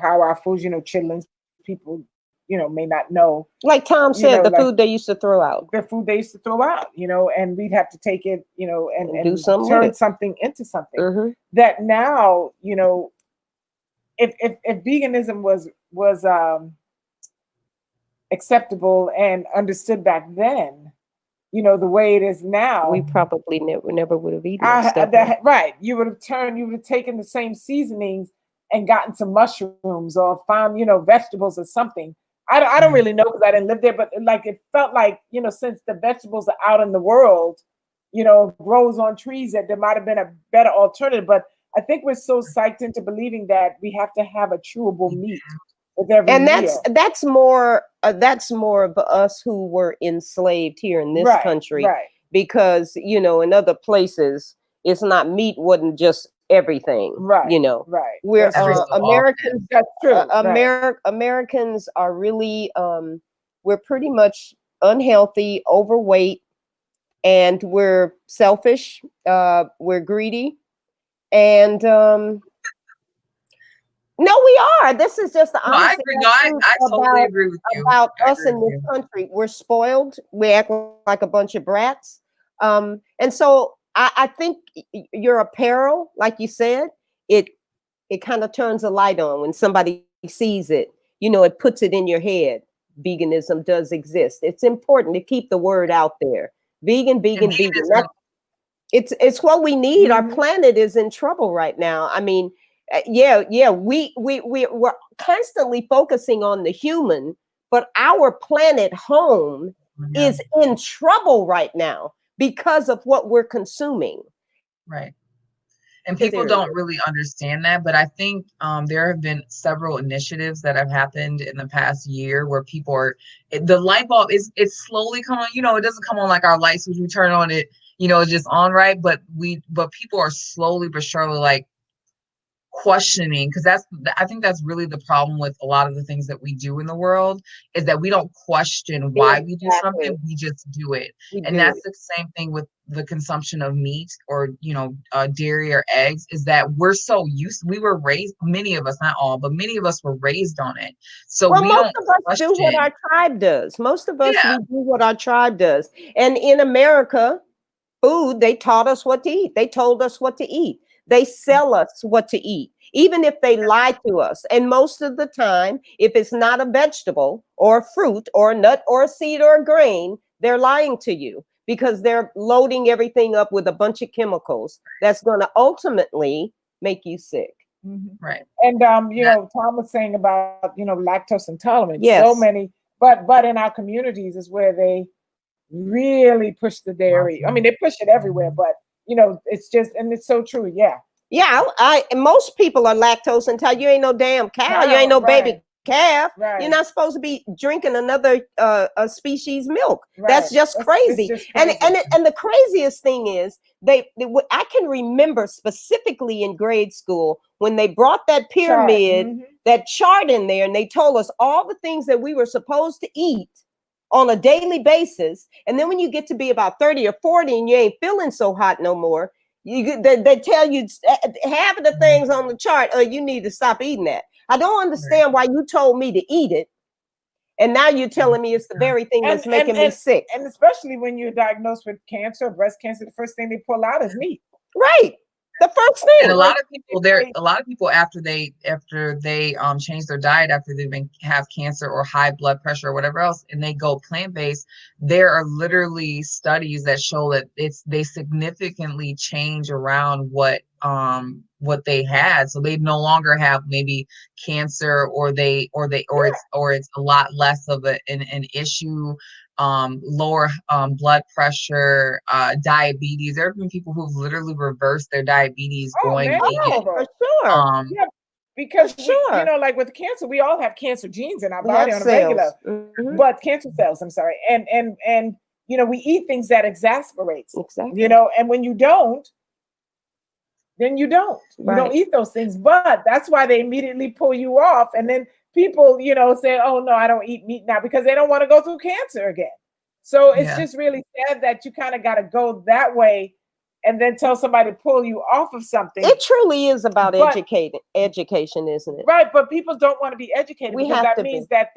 how our foods, chitlins, people may not know. Like Tom said, the food they used to throw out. The food they used to throw out, and we'd have to take it, and do something turn something into something. That now, if veganism was acceptable and understood back then, the way it is now, we probably never would have eaten that stuff. Right. You would have taken the same seasonings and gotten some mushrooms or found, vegetables or something. I don't really know because I didn't live there, but like it felt like, since the vegetables are out in the world, grows on trees, that there might have been a better alternative. But I think we're so psyched into believing that we have to have a chewable meat with every meal. That's more of us who were enslaved here in this country, because in other places it's not, meat wasn't just everything, we're Americans. That's true. Americans are really we're pretty much unhealthy, overweight, and we're selfish, we're greedy, and no, we are. This is just the honest I totally agree with you about us in this country. We're spoiled. We act like a bunch of brats. And so I think your apparel, like you said, it kind of turns a light on when somebody sees it, you know, it puts it in your head. Veganism does exist. It's important to keep the word out there. Vegan, vegan, vegan. It's what we need. Our planet is in trouble right now. I mean, we're constantly focusing on the human, but our planet home is in trouble right now because of what we're consuming. Right. And people don't really understand that, but I think there have been several initiatives that have happened in the past year where people are, the light bulb it's slowly coming on. You know, it doesn't come on like our lights when we turn on it, you know, it's just on, right? But people are slowly but surely like questioning, because I think that's really the problem with a lot of the things that we do in the world, is that we don't question why we do something, we just do it. And that's the same thing with the consumption of meat or, you know, dairy or eggs, is that we're so used, we were raised, many of us, not all, but many of us were raised on it. So we most don't of us do what our tribe does. Most of us, we do what our tribe does. And in America, food, they taught us what to eat. They told us what to eat. They sell us what to eat, even if they lie to us. And most of the time, if it's not a vegetable or a fruit or a nut or a seed or a grain, they're lying to you because they're loading everything up with a bunch of chemicals that's going to ultimately make you sick. Right. And you know, Tom was saying about, you know, lactose intolerance. Yes. So many, but in our communities is where they really push the dairy. I mean, they push it everywhere, but you know, it's just, and it's so true. Yeah. Yeah, most people are lactose intolerant. You ain't no damn cow. You ain't no baby calf. You're not supposed to be drinking another a species milk. That's just crazy. It's just crazy. And the craziest thing is I can remember specifically in grade school when they brought that pyramid, that chart in there, and they told us all the things that we were supposed to eat on a daily basis. And then when you get to be about 30 or 40 and you ain't feeling so hot no more, they tell you half of the things on the chart, you need to stop eating that. I don't understand why you told me to eat it, and now you're telling me it's the very thing that's making me sick. And especially when you're diagnosed with cancer, breast cancer, the first thing they pull out is meat. Right. The first thing. And a lot of people after they change their diet after they've have cancer or high blood pressure or whatever else, and they go plant-based, there are literally studies that show that they significantly change around what they had, so they no longer have maybe cancer, or it's a lot less of an issue. Lower blood pressure, diabetes. There have been people who've literally reversed their diabetes going vegan. For sure. Yeah, because you know, like with cancer, we all have cancer genes in our body on a regular, but cancer cells. I'm sorry, and you know, we eat things that exasperates. Exactly. You know, and when you don't, then you don't. You don't eat those things. But that's why they immediately pull you off, and then people, you know, say, oh no, I don't eat meat now, because they don't want to go through cancer again. So it's just really sad that you kind of got to go that way and then tell somebody to pull you off of something. It truly is about education, isn't it? Right, but people don't want to be educated, because that means that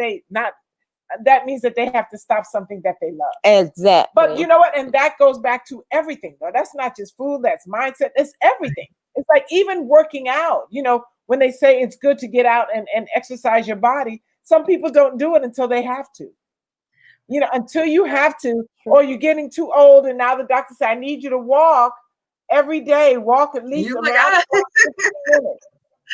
that means that they have to stop something that they love. Exactly. But you know what? And that goes back to everything, though. That's not just food, that's mindset, it's everything. It's like even working out, you know, when they say it's good to get out and exercise your body, some people don't do it until they have to. You know, until you have to, or you're getting too old, and now the doctor said, I need you to walk every day, walk at least around 15 minutes.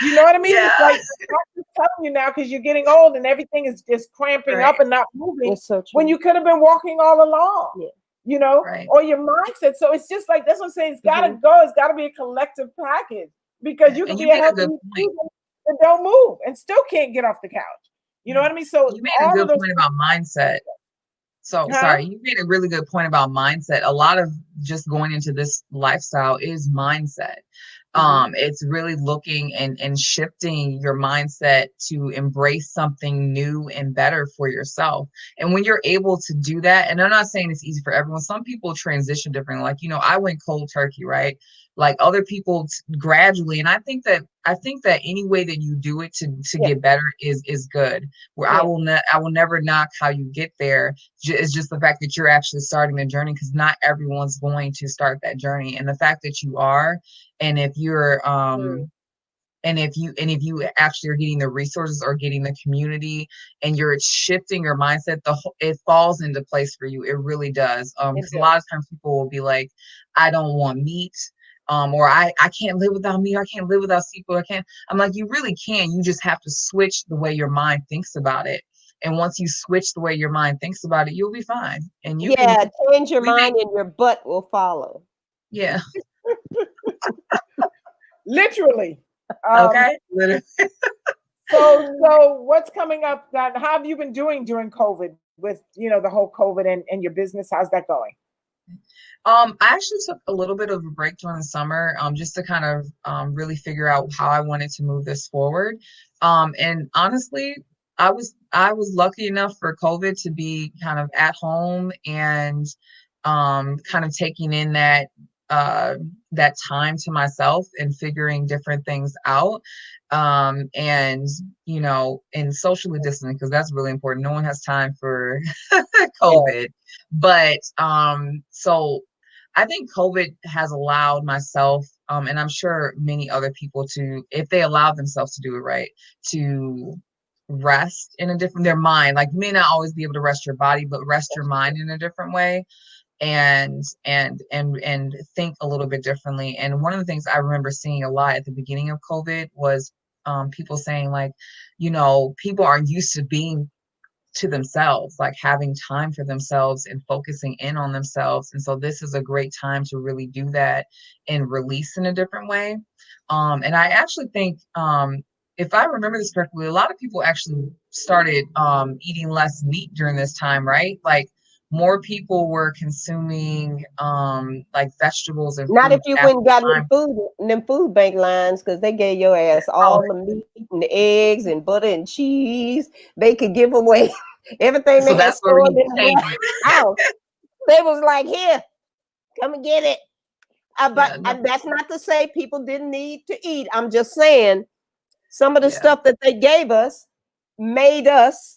You know what I mean? Yeah. It's like the doctor's telling you now, because you're getting old and everything is just cramping up and not moving, when you could have been walking all along. You know, or your mindset. So it's just like, that's what I'm saying. It's got to go. It's got to be a collective package, because you can be a healthy person and don't move and still can't get off the couch. You know what I mean? So you made a good point about mindset. So sorry, you made a really good point about mindset. A lot of just going into this lifestyle is mindset. It's really looking and shifting your mindset to embrace something new and better for yourself. And when you're able to do that, and I'm not saying it's easy for everyone, some people transition differently. Like, you know, I went cold turkey, right? Like other people gradually. And I think that any way that you do it to get better is good. Where I will never knock how you get there. It's just the fact that you're actually starting the journey, because not everyone's going to start that journey. And the fact that you are, and if you're And if you actually are getting the resources or getting the community and you're shifting your mindset, it falls into place for you. It really does. Because a lot of times people will be like, I don't want meat. Or I can't live without meat. I can't live without seafood. I'm like, you really can. You just have to switch the way your mind thinks about it. And once you switch the way your mind thinks about it, you'll be fine. And you can change your mind and your butt will follow. Yeah. Literally. Okay. Literally. So what's coming up? How have you been doing during COVID with, the whole COVID and your business? How's that going? I actually took a little bit of a break during the summer, just to kind of really figure out how I wanted to move this forward. And honestly, I was lucky enough for COVID to be kind of at home and kind of taking in that time to myself and figuring different things out. And and socially distancing, because that's really important. No one has time for COVID. Yeah. But so I think COVID has allowed myself, and I'm sure many other people to, if they allow themselves to do it right, to rest in their mind. Like, you may not always be able to rest your body, but rest your mind in a different way and think a little bit differently. And one of the things I remember seeing a lot at the beginning of COVID was people saying, like, people are used to being to themselves, like having time for themselves and focusing in on themselves. And so this is a great time to really do that and release in a different way. And I actually think, if I remember this correctly, a lot of people actually started eating less meat during this time, right? Like, more people were consuming like vegetables and not if you went and got them food bank lines, because they gave your ass all the meat and the eggs and butter and cheese they could give away. Everything they had stored in the house. They was like, here, come and get it. But that's not to say people didn't need to eat. I'm just saying some of the stuff that they gave us made us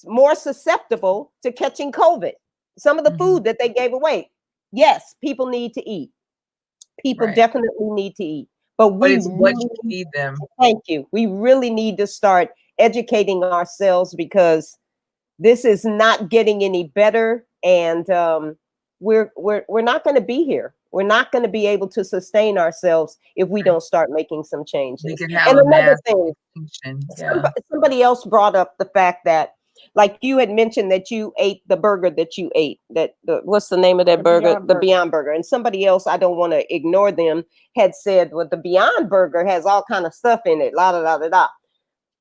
more susceptible to catching COVID. Some of the food that they gave away. Yes, people need to eat. People definitely need to eat. But it's what you feed them. Thank you. We really need to start educating ourselves, because this is not getting any better, and we're not going to be here. We're not going to be able to sustain ourselves if we don't start making some changes. We could have and another thing, somebody else brought up the fact that, like, you had mentioned that you ate the burger that you ate. What's the name of that burger? The Beyond Burger. And somebody else, I don't want to ignore them, had said, well, the Beyond Burger has all kind of stuff in it. La da da da da.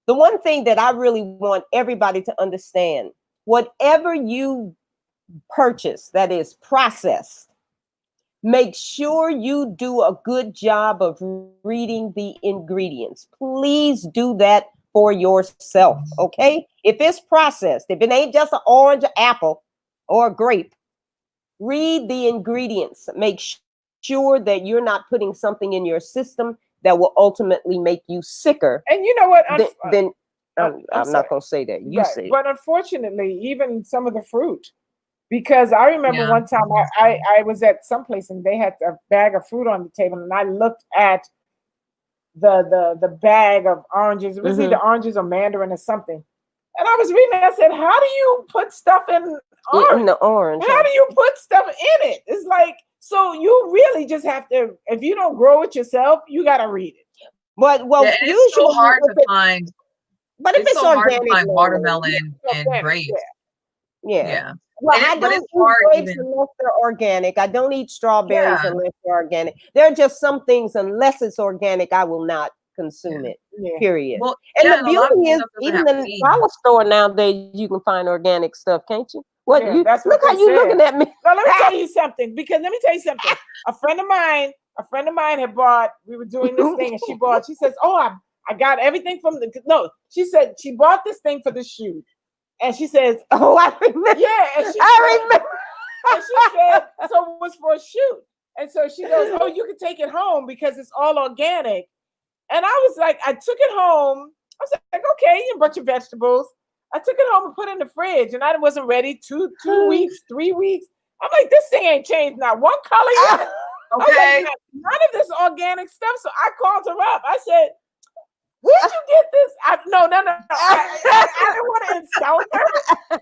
The one thing that I really want everybody to understand, whatever you purchase that is processed, make sure you do a good job of reading the ingredients. Please do that for yourself, okay? If it's processed, if it ain't just an orange, or apple, or a grape, read the ingredients. Make sure that you're not putting something in your system that will ultimately make you sicker. And you know what? I'm not going to say that. You say. But unfortunately, even some of the fruit, because I remember one time I was at some place and they had a bag of fruit on the table, and I looked at the bag of oranges. It was either oranges or mandarin or something. And I was reading it. I said, how do you put stuff in orange? In the orange. How do you put stuff in it? It's like, so you really just have to, if you don't grow it yourself, you got to read it. But usually it's so hard to find. But if it's so organic, hard to find watermelon and grapes. Yeah. Well, I don't eat grapes unless they're organic. I don't eat strawberries unless they're organic. There are just some things, unless it's organic, I will not consume it. Period. Well, and the beauty is, even in the dollar store nowadays, you can find organic stuff, can't you? Look how you looking at me. No, let me tell you something. Because let me tell you something. A friend of mine had bought. We were doing this thing, and she bought. She says, "Oh, I got everything from the." No, she said she bought this thing for the shoot. And she says, "Oh, I remember." Yeah, and I remember. And she said, "So it was for a shoot." And so she goes, "Oh, you can take it home because it's all organic." And I was like, I took it home. I was like, "Okay, a bunch of vegetables." I took it home and put it in the fridge, and I wasn't ready. 2 weeks, 3 weeks. I'm like, this thing ain't changed. Not one color yet. Okay. Like, none of this organic stuff. So I called her up. I said, Where'd you get this? No. I didn't want to insult her.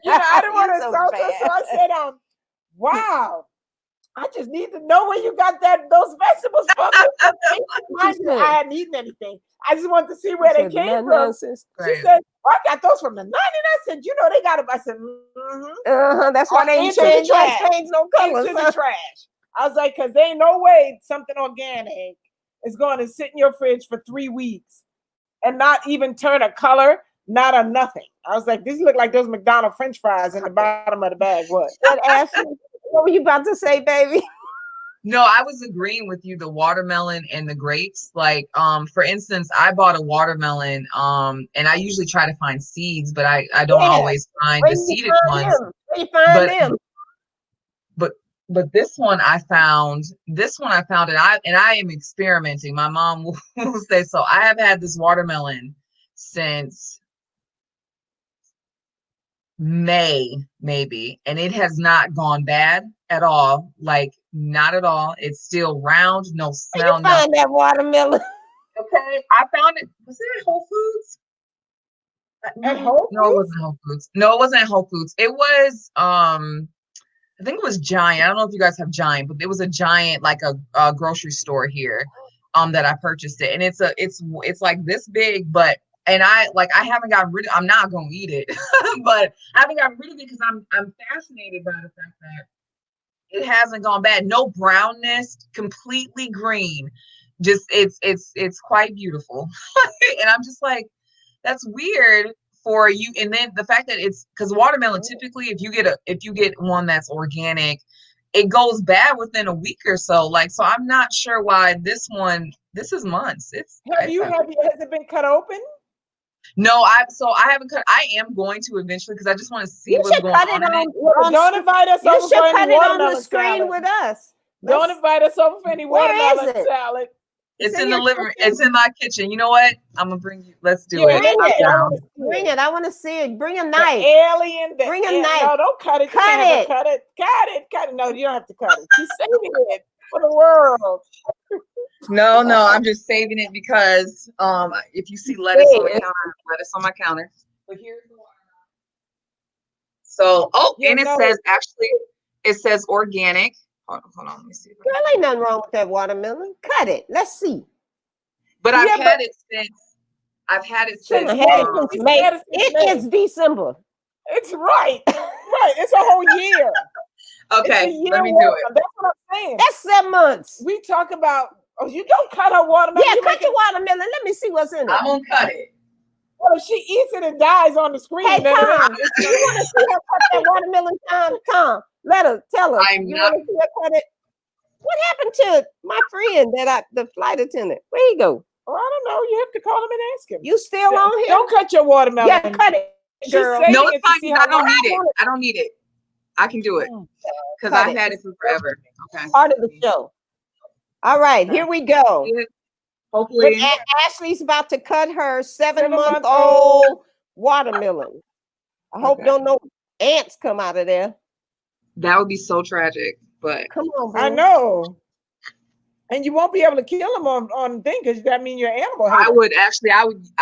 I didn't want to insult her. So I said, wow. I just need to know where you got those vegetables from. I hadn't eaten anything. I just wanted to see where they came from. She said, I got those from the 90s. I said, they got them. I said, that's why they ain't changed no colors. Into the trash. I was like, because there ain't no way something organic is going to sit in your fridge for 3 weeks and not even turn a color, not a nothing. I was like, these look like those McDonald's French fries in the bottom of the bag. What? Ashley, what were you about to say, baby? No, I was agreeing with you, the watermelon and the grapes. Like, for instance, I bought a watermelon, and I usually try to find seeds, but I don't always find the seeded ones. Where you find them? But this one I found, and I am experimenting. My mom will say so. I have had this watermelon since May, maybe, and it has not gone bad at all. Like, not at all. It's still round, no smell. You find that watermelon? Okay, I found it. Was it at Whole Foods? At Whole Foods? No, it wasn't Whole Foods. No, it wasn't at Whole Foods. It was I think it was Giant. I don't know if you guys have Giant, but it was a Giant, like a grocery store here, that I purchased it, and it's like this big, but I haven't gotten rid of. I'm not gonna eat it, but I haven't gotten rid of it because I'm fascinated by the fact that it hasn't gone bad. No brownness, completely green. Just it's quite beautiful, and I'm just like, that's weird for you. And then the fact that it's because watermelon, typically if you get one that's organic, it goes bad within a week or so. Like, so I'm not sure why this is months. Has it been cut open? No, I haven't cut. I am going to eventually because I just want to see what's going on. Don't invite us over for any watermelon screen with us. Don't invite us over for any watermelon salad. It's in the living room. It's in my kitchen. You know what? I'm gonna bring you. Let's do it. Bring it. I want to see it. Bring a knife. Bring a knife. No, don't cut it. Cut it. No, you don't have to cut it. She's saving it for the world. No, I'm just saving it because if you see lettuce on my counter. But here's the watermelon. So, and it says organic. Hold on, let me see. Girl, ain't nothing wrong with that watermelon. Cut it. Let's see. But I've had it since May. It is December. It's right. It's a whole year. Okay, let me do it. That's what I'm saying. That's 7 months. We talk about. Oh, you don't cut her watermelon. Yeah, cut the watermelon. Let me see what's in it. I'm gonna cut it. Well, if she eats it and dies on the screen. Hey, Tom, you want to see her cut that watermelon? Tom, let her tell us. I'm not. Want to see her cut it? What happened to my friend the flight attendant? Where you go? Oh, I don't know. You have to call him and ask him. You still on here? Don't cut your watermelon. Yeah, cut it, girl. No, it's fine. I don't need it. I don't need it. I can do it because I've had it for forever. Okay. Part of the show. All right, here we go. Hopefully, Ashley's about to cut her 7-month-old watermelon. I hope don't no ants come out of there. That would be so tragic, but come on, bro. I know. And you won't be able to kill them on thing because that means you're an animal hater. I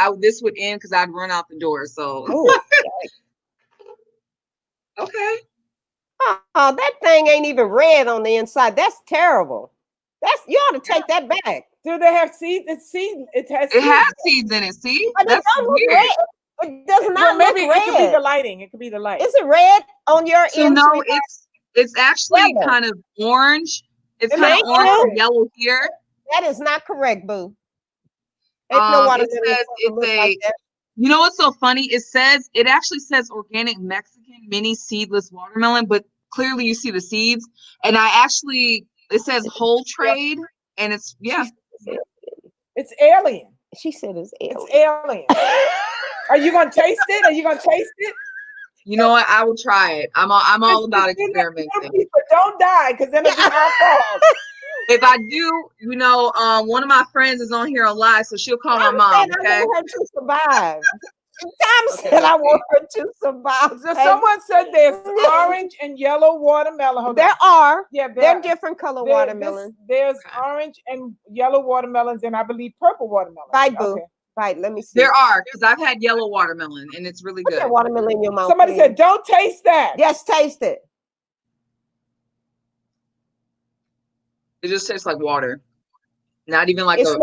would this would end because I'd run out the door. So okay. Oh, that thing ain't even red on the inside. That's terrible. You ought to take that back. Do they have seeds? It's seed. It has seeds in it. See? But that's weird. Red. It does not look red. It could be the lighting. It could be the light. Is it red on your end? No, it's actually kind of orange. It's kind of orange and yellow here. That is not correct, boo. You know what's so funny? It actually says organic Mexican mini seedless watermelon, but clearly you see the seeds. And it says whole trade, and it's It's alien. She said it's alien. It's alien. Are you gonna taste it? You know what? I will try it. I'm all about experimenting. But don't die, because then it's our fault. If I do, one of my friends is on here a lot, so she'll call my mom. Okay. I want her to survive. Tom said I want her to survive. So someone said there's orange and yellow watermelon. There are. Yeah, they're different color watermelons. There's orange and yellow watermelons, and I believe purple watermelons. Right, boo. Bite. Let me see. There are, because I've had yellow watermelon and it's really Put good. that watermelon in your mouth. Somebody please. said, "Don't taste that." Yes, taste it. It just tastes like water. Not even like It's a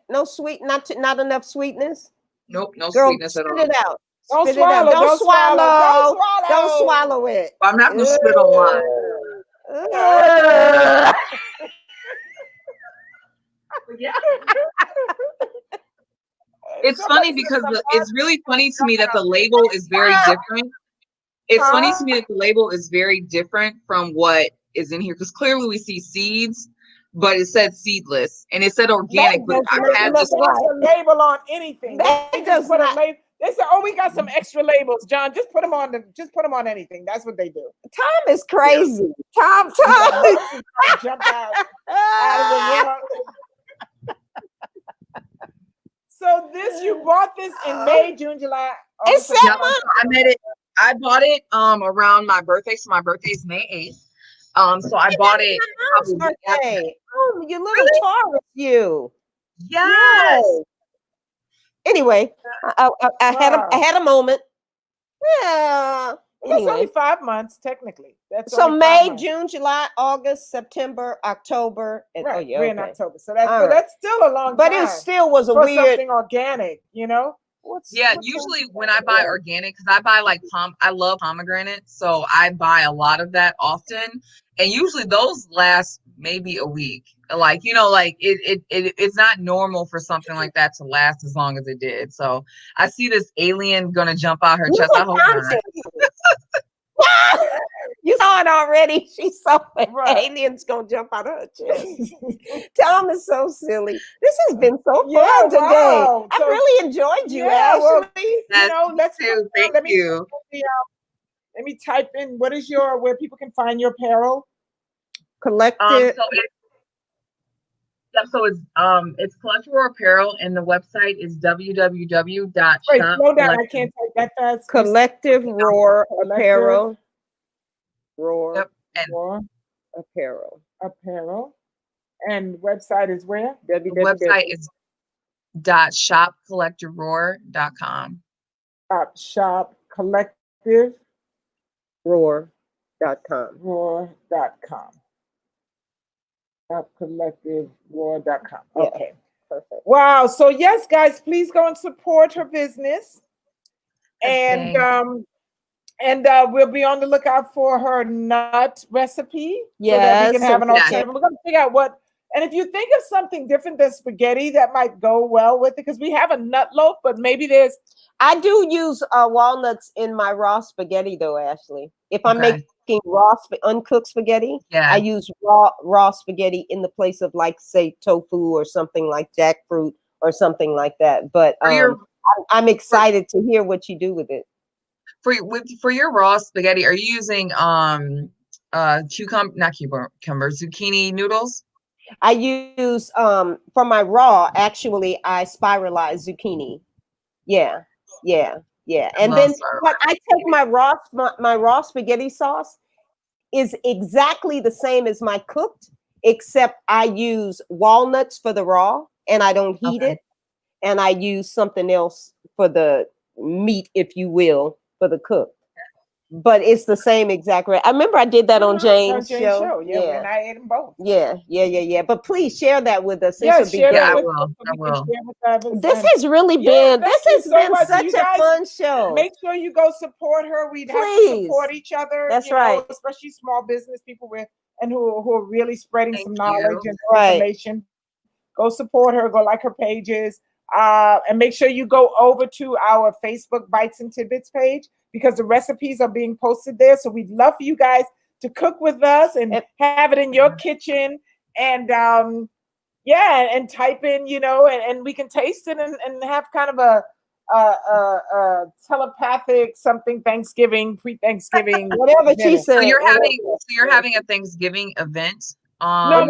no sweetness, not enough sweetness. nope, no Girl, sweetness at spit all. it out. Don't Spit it out. swallow. Don't swallow. Don't swallow. Don't swallow it. I'm not gonna spit on mine. Yeah. It's funny because it's really funny to me that the label is very different. It's funny to me that the label is very different from what is in here because clearly we see seeds, but it said seedless and it said organic. But I've had this a label on anything. They just put a label. They said, "Oh, we got some extra labels, John. Just put them on. Just put them on anything." That's what they do. Tom is crazy. Tom. Jump out of the world. So you bought this in May, June, July. It's I bought it around my birthday. So my birthday is May 8th. So I bought it birthday. Oh, you little Taurus, you. Yes. Anyway, I had a moment. Yeah. It's only 5 months, technically. That's so May, June, July, August, September, October, and right. We're in October. So that's that's still a long time. But it still was a for weird something organic, you know? Usually when I buy organic, because I buy I love pomegranate, so I buy a lot of that often, and usually those last maybe a week. Like it's not normal for something like that to last as long as it did. So I see this alien gonna jump out her chest. I hope not. You saw it already. She saw it. Alien's gonna jump out of her chest. Tom is so silly. This has been so fun today. Wow. I really enjoyed you, Ashley. Well, Thank you. Let me type in where people can find your apparel. Collective. So it's Collective Roar Apparel, and the website is www.shop. Wait, slow down. I can't type that fast. Collective Roar Apparel. Yep. Roar Apparel. And website is where? The website is shopcollectiveroar.com. Shop collective roar.com. Roar.com. Collective.com. Okay. Perfect. Wow. So yes, guys, please go and support her business. And we'll be on the lookout for her nut recipe. Yes. So that we can have an alternative. We're going to figure out what, and if you think of something different than spaghetti that might go well with it, because we have a nut loaf, but maybe I do use walnuts in my raw spaghetti though, Ashley. If I'm making raw uncooked spaghetti, I use raw spaghetti in the place of like say tofu or something like jackfruit or something like that. But I'm excited to hear what you do with it. For your raw spaghetti, are you using zucchini noodles? I use for my raw, actually I spiralize zucchini. Yeah. And then what I take my raw spaghetti sauce is exactly the same as my cooked, except I use walnuts for the raw and I don't heat it. And I use something else for the meat, if you will, for the cook. But it's the same exact rate. I remember I did that on Jane's show. Yeah, and I ate them both. Yeah. But please share that with us. I will. This has really been. This has been such a fun show. Make sure you go support her. We'd have to support each other. That's right. Especially small business people who are really spreading some knowledge and information. Go support her. Go like her pages. And make sure you go over to our Facebook Bites and Tidbits page, because the recipes are being posted there. So we'd love for you guys to cook with us and have it in your kitchen and and type in, and we can taste it and have kind of a telepathic something Thanksgiving, pre-Thanksgiving, whatever she said. So you're having a Thanksgiving event. No.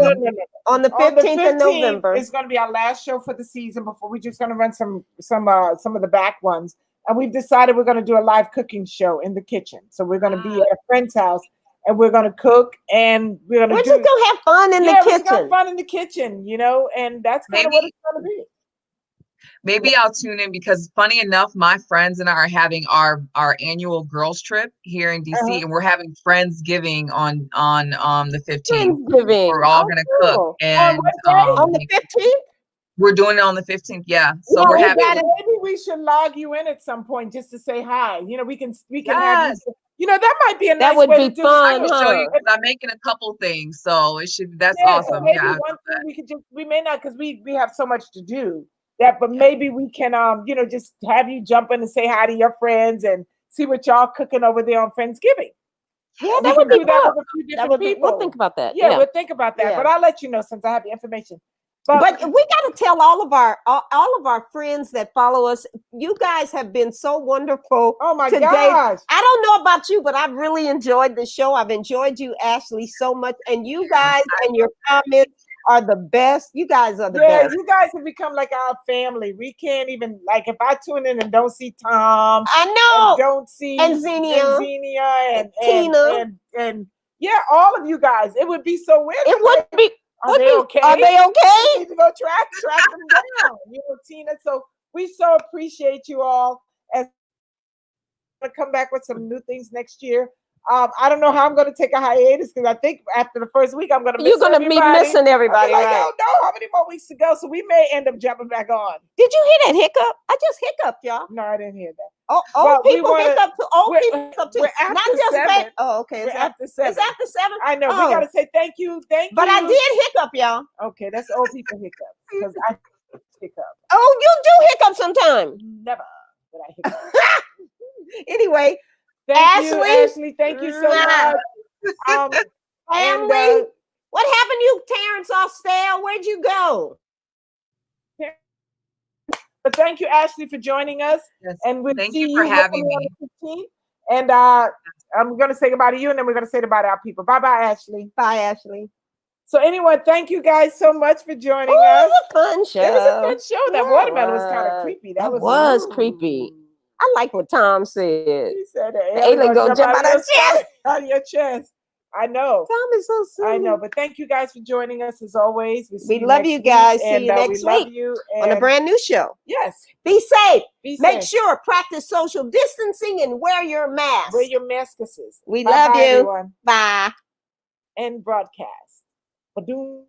On the 15th of November. It's going to be our last show for the season before we're just going to run some of the back ones. And we've decided we're going to do a live cooking show in the kitchen. So we're going to be at a friend's house and we're going to cook and we're just going to have fun in the kitchen. We're going to have fun in the kitchen, and that's kind of what it's going to be. Maybe I'll tune in because funny enough, my friends and I are having our annual girls trip here in DC, and we're having Friendsgiving on the 15th. Friendsgiving. We're all Oh, gonna cook, cool. On and what day? On the 15th? we're doing it on the 15th. Yeah, so Yeah, we're we having got it. Maybe we should log you in at some point just to say hi. You know, we can have yes. you. You know, that might be a That nice would way be to do I fun, it. can show you huh? because I'm making a couple things, so it should. That's Yeah, so awesome. maybe Yeah, one thing we could we may not because we have so much to do that, but maybe we can just have you jump in and say hi to your friends and see what y'all cooking over there on Friendsgiving. Yeah, We that can would be do that cool. with a few That different would be, people. we'll think about that. Yeah, Yeah. we'll think about that. Yeah. But I'll let you know since I have the information. But we got to tell all of our friends that follow us. You guys have been so wonderful. Oh my today. gosh! I don't know about you, but I've really enjoyed the show. I've enjoyed you, Ashley, so much, and you guys and your comments are the best. You guys are the best. You guys have become like our family. We can't even if I tune in and don't see Tom, I know. and don't see And Xenia, and Tina, and yeah, all of you guys. It would be so weird. It would be. Are they okay? Are they okay? We need to go track them down. Tina. So we so appreciate you all. As to come back with some new things next year. I don't know how I'm going to take a hiatus because I think after the first week I'm going to miss You're going to be missing everybody, like, right? I don't know how many more weeks to go, so we may end up jumping back on. Did you hear that hiccup? I just hiccuped, y'all. No, I didn't hear that. Old people hiccup too. Old people hiccup too. We're after Not just 7. Oh, okay. We're after 7. It's after 7. I know. We got to say thank you. But I did hiccup, y'all. Okay, that's old people hiccup because I hiccup. Oh, you do hiccup sometime. Never did I hiccup. Anyway, Thank you, Ashley. Thank you so much. Family, what happened to you, Terrence Austell? Where'd you go? But thank you, Ashley, for joining us. Yes. And we'll Thank see you for having me. on the 15th. And I'm going to say goodbye to you, and then we're going to say goodbye to our people. Bye-bye, Ashley. Bye, Ashley. So anyway, thank you guys so much for joining us. It was a fun show. It was a fun show. That watermelon was kind of creepy. That was creepy. I like what Tom said. He said the alien gonna jump out of chest. Out of your chest. I know. Tom is so silly. I know. But thank you guys for joining us as always. We love you guys. See you next we love week you on a brand new show. Yes. Be safe. Make sure practice social distancing and wear your mask. Wear your masks. We love you. Everyone. Bye. End broadcast. Ba-doom.